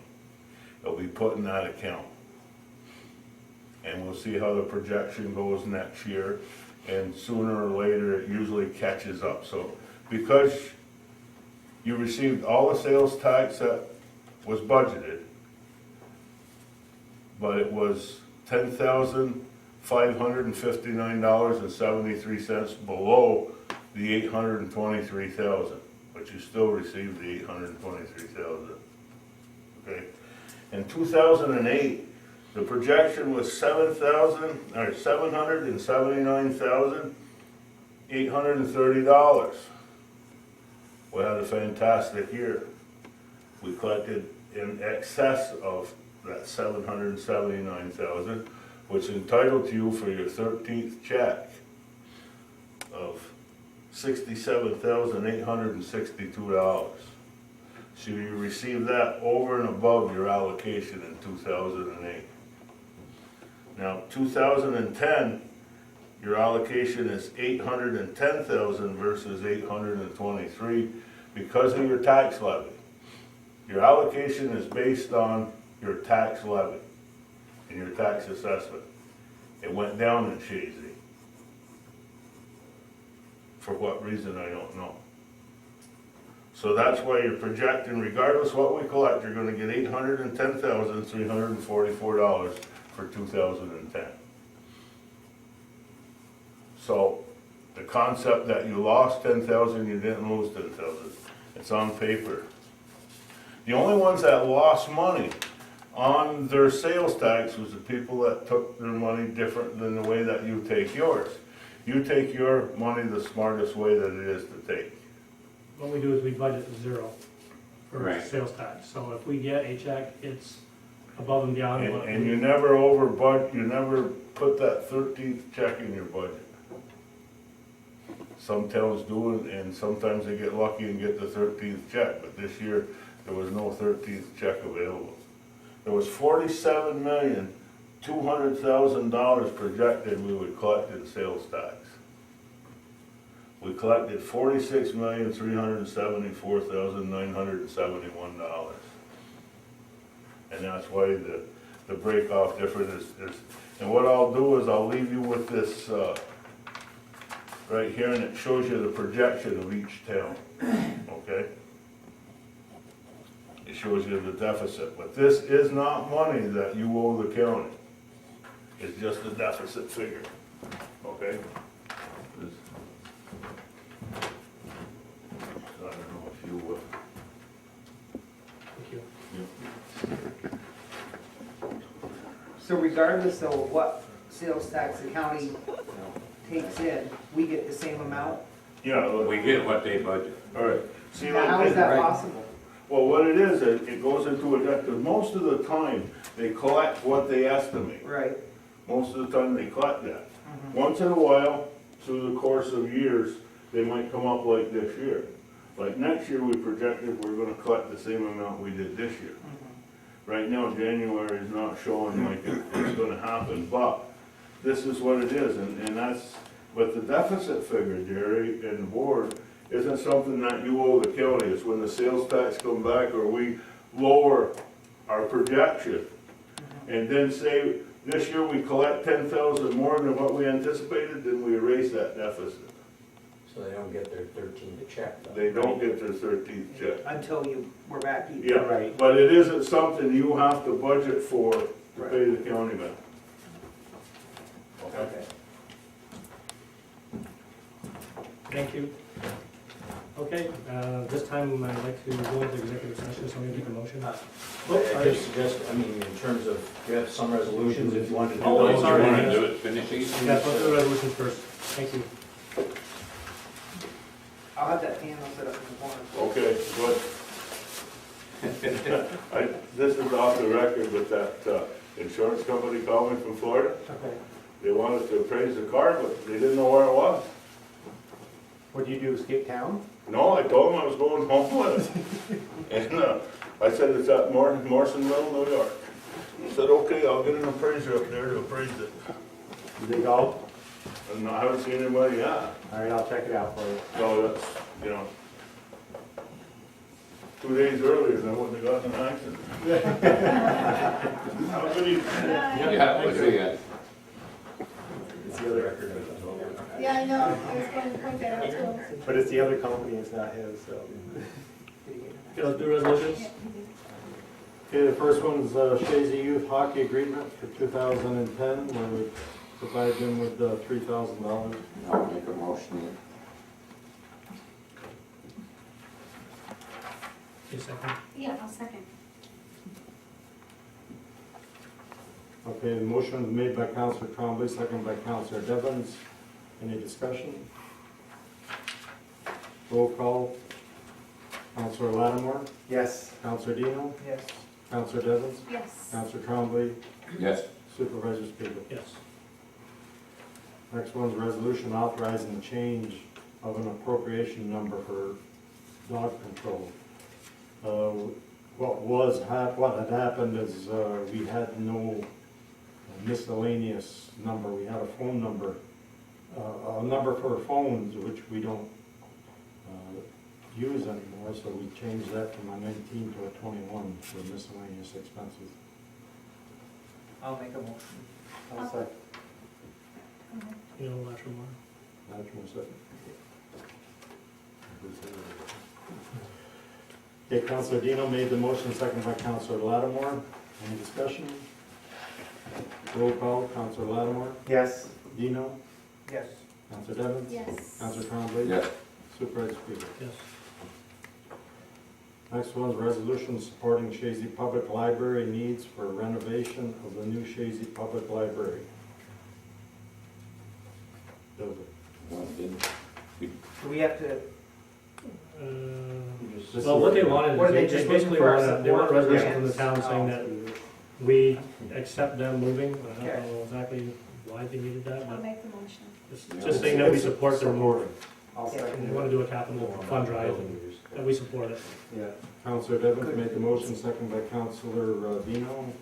It'll be put in that account. And we'll see how the projection goes next year, and sooner or later, it usually catches up. So because you received all the sales tax that was budgeted, but it was $10,559.73 below the $823,000, but you still received the $823,000. Okay? In 2008, the projection was $779,830. We had a fantastic year. We collected in excess of that $779,000, which entitled to you for your 13th check of $67,862. So you received that over and above your allocation in 2008. Now, 2010, your allocation is $810,000 versus $823 because of your tax levy. Your allocation is based on your tax levy and your tax assessment. It went down in Chazy. For what reason, I don't know. So that's why you're projecting, regardless what we collect, you're gonna get $810,344 for 2010. So the concept that you lost 10,000, you didn't lose 10,000. It's on paper. The only ones that lost money on their sales tax was the people that took their money different than the way that you take yours. You take your money the smartest way that it is to take. What we do is we budget zero for Right. sales tax. So if we get a check, it's above and beyond what. And you never you never put that 13th check in your budget. Some towns do it, and sometimes they get lucky and get the 13th check, but this year, there was no 13th check available. There was $47,200,000 projected we would collect in sales tax. We collected $46,374,971. And that's why the break off difference is, and what I'll do is I'll leave you with this, right here, and it shows you the projection of each town, okay? It shows you the deficit, but this is not money that you owe the county. It's just a deficit figure, okay? I don't know if you Thank you. So regardless of what sales tax the county takes in, we get the same amount? yeah, look, We get what they budget. all right. See, Now, how like is that possible? well, what it is, it goes into a debt, because most of the time, they collect what they estimate. Right. Most of the time, they collect that. Once in a while, through the course of years, they might come up like this year. Like next year, we projected we're gonna collect the same amount we did this year. Right now, January is not showing like it's gonna happen, but this is what it is, and that's, but the deficit figure, Jerry, and the board, isn't something that you owe the county. It's when the sales tax come back or we lower our projection. And then say, this year we collect 10,000 more than what we anticipated, then we erase that deficit. So they don't get their 13th check, though. They don't get their 13th check. Until we're back even. Yeah, Right. but it isn't something you have to budget for to pay the county back. Okay. Thank you. Okay, this time I'd like to go into executive session, so I'm gonna make a motion. I just suggest, I mean, in terms of, you have some resolutions, if you wanted to do Oh, those. I'm sorry. You wanna do it, finish these? Yeah, let's do the resolutions first. Thank you. I'll have that panel set up in the corner. Okay, this is off the record, but that insurance company called me from Florida. Okay. They wanted to appraise the car, but they didn't know where it was. What'd you do, skip town? No, I told them I was going home with it. And I said it's at Morrisonville, New York. He said, okay, I'll get an appraiser up there to appraise it. Did they go? And I haven't seen anybody yet. All right, I'll check it out for you. So that's, 2 days earlier than I wouldn't have gotten an accident. Have a good evening. Yeah, we'll see ya. It's the other record. Yeah, I know, I was going to point that out to him. But it's the other company, it's not his, so. Okay, let's do resolutions. Okay, the first one's Chazy Youth Hockey Agreement for 2010, where we provide them with $3,000. I'll make a motion. Okay, second. Yeah, I'll second. Okay, the motion is made by Counselor Trombley, seconded by Counselor Devens. Any discussion? Roll call. Counselor Lattimore, Yes. Counselor Dino, Yes. Counselor Devens, Yes. Counselor Trombley, Yes. Supervisor Spiegel. Yes. Next one's resolution authorizing the change of an appropriation number for dog control. What had happened is we had no miscellaneous number. We had a phone number, a number for phones, which we don't use anymore, so we changed that from a 19 to a 21 for miscellaneous expenses. I'll make a motion. I'll second. You know, Latrimore. That's my second. Okay, Counselor Dino made the motion, second by Counselor Lattimore. Any discussion? Roll call, Counselor Lattimore, Yes. Dino, Yes. Counselor Devens, Yes. Counselor Trombley, Yes. Supervisor Spiegel. Yes. Next one is resolution supporting Chazy Public Library needs for renovation of the new Chazy Public Library. Building. Well, didn't we- Do we have to, This Well, is- what they wanted Or is, they they just basically looking for our wanted, they want a support? resolution from the Yes. town saying that we accept them moving. I Okay. don't know exactly why they needed that, I'll but make the motion. it's just saying that we support their move. I'll And second. they want to do a capital fund drive, and we support it. Yeah. Counselor Devens made the motion, second by Counselor Dino.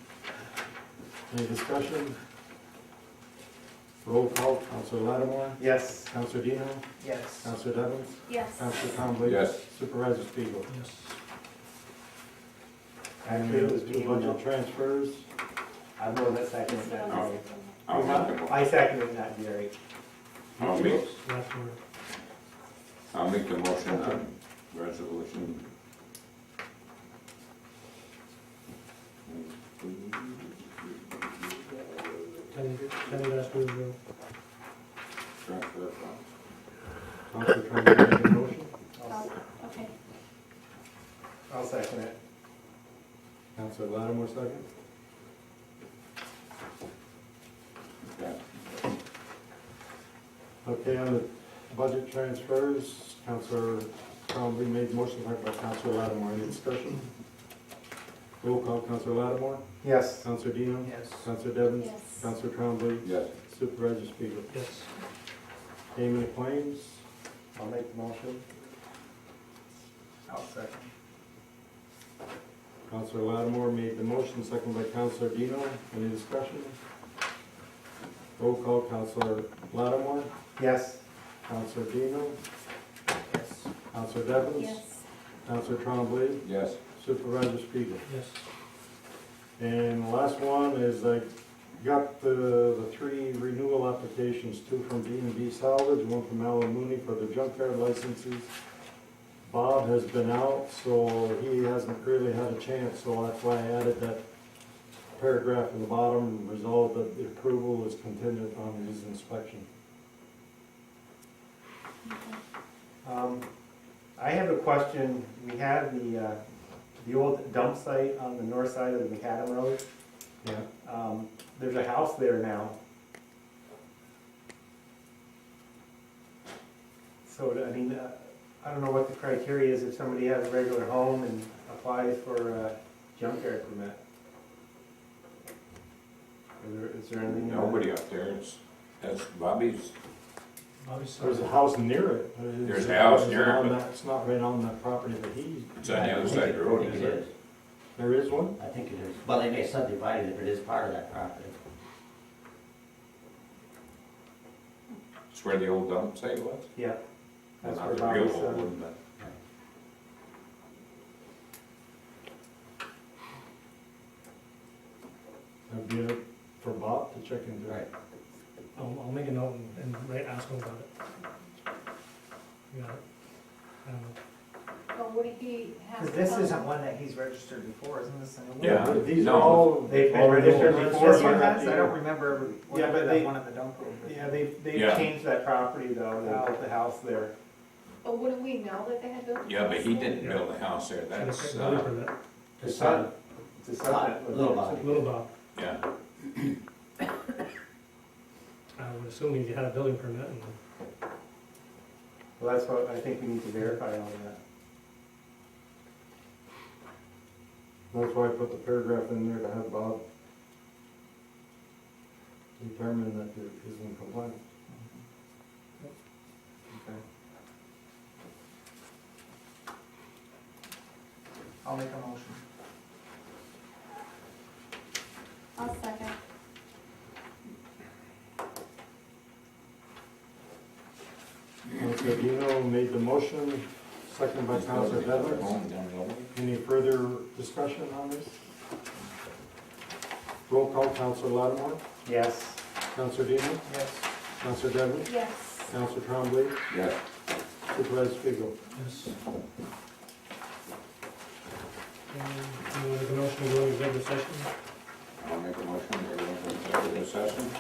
Any discussion? Roll call, Counselor Lattimore, Yes. Counselor Dino, yes. Counselor Devens, Yes. Counselor Trombley. Yes. Supervisor Spiegel. Yes. Actually, it was Two me. budget transfers. I'm going to second it, not Jerry. I'll make a mo- I second it, not Jerry. I'll make, Latrimore. I'll make the motion on resolution. Kenny Vasker is the Transfer from. Counselor Trombley made the motion. Okay. I'll second it. Counselor Lattimore second. Okay. Okay, on the budget transfers, Counselor Trombley made the motion, second by Counselor Lattimore. Any discussion? Roll call, Counselor Lattimore, Yes. Counselor Dino, Yes. Counselor Devens, Yes. Counselor Trombley, Yes. Supervisor Spiegel. Yes. Payment of claims, I'll make the motion. I'll second. Counselor Lattimore made the motion, second by Counselor Dino. Any discussion? Roll call, Counselor Lattimore, Yes. Counselor Dino, Yes. Counselor Devens, Yes. Counselor Trombley, Yes. Supervisor Spiegel. Yes. And the last one is I got the three renewal applications, two from B&B Salvage, one from Alan Mooney for the junkyard licenses. Bob has been out, so he hasn't really had a chance, so that's why I added that paragraph in the bottom, resolved that the approval is contingent on his inspection. I have a question. We have the old dump site on the north side of the Macadam Road. Yeah. There's a house there now. So, I mean, I don't know what the criteria is if somebody has a regular home and applies for a junkyard permit. Is there anything? Nobody up there, that's Bobby's. There's a house near it. but it's- There's a house it's near it, not on but- that- It's not right on that property that he, It's on the other I side of the road, think is it it? is. there is one? I think it is. Well, they may subdivide it, but it is part of that property. It's where the old dump site was? Yeah. Well, That's not where the Bobby real said. old one, but. That'd be it for Bob to check into. Right. I'll make a note and ask him about it. You got it? I don't know. But would he have? Because this isn't one that he's registered before, isn't this a new one? Yeah. But these are No. all. They've been all registered renewals. before. This one you have has? to- I don't remember ever, Yeah, but that they- one at the dump road. Yeah, they've Yeah. changed that property though, they built the house there. But wouldn't we know that they had built? a Yeah, but house he there? didn't build a house there, Should that's, have building permit. His son, it's his son that lived Little there. Bobby. Little Bob. yeah. I would assume he had a building permit and Well, that's what, I think we need to verify all that. That's why I put the paragraph in there to have Bob determine that it is in compliance. Okay. I'll make a motion. I'll second. Councilor Dino made the motion, seconded by Councilor Devlin. Any further discussion on this? Roll call, Councilor Lattimore, Yes. Councilor Dino, Yes. Councilor Devlin, Yes. Councilor Trombley, Yeah. Supervisor Spiegel. yes. You want to make a motion to go into executive session? I'll make a motion to go into executive session.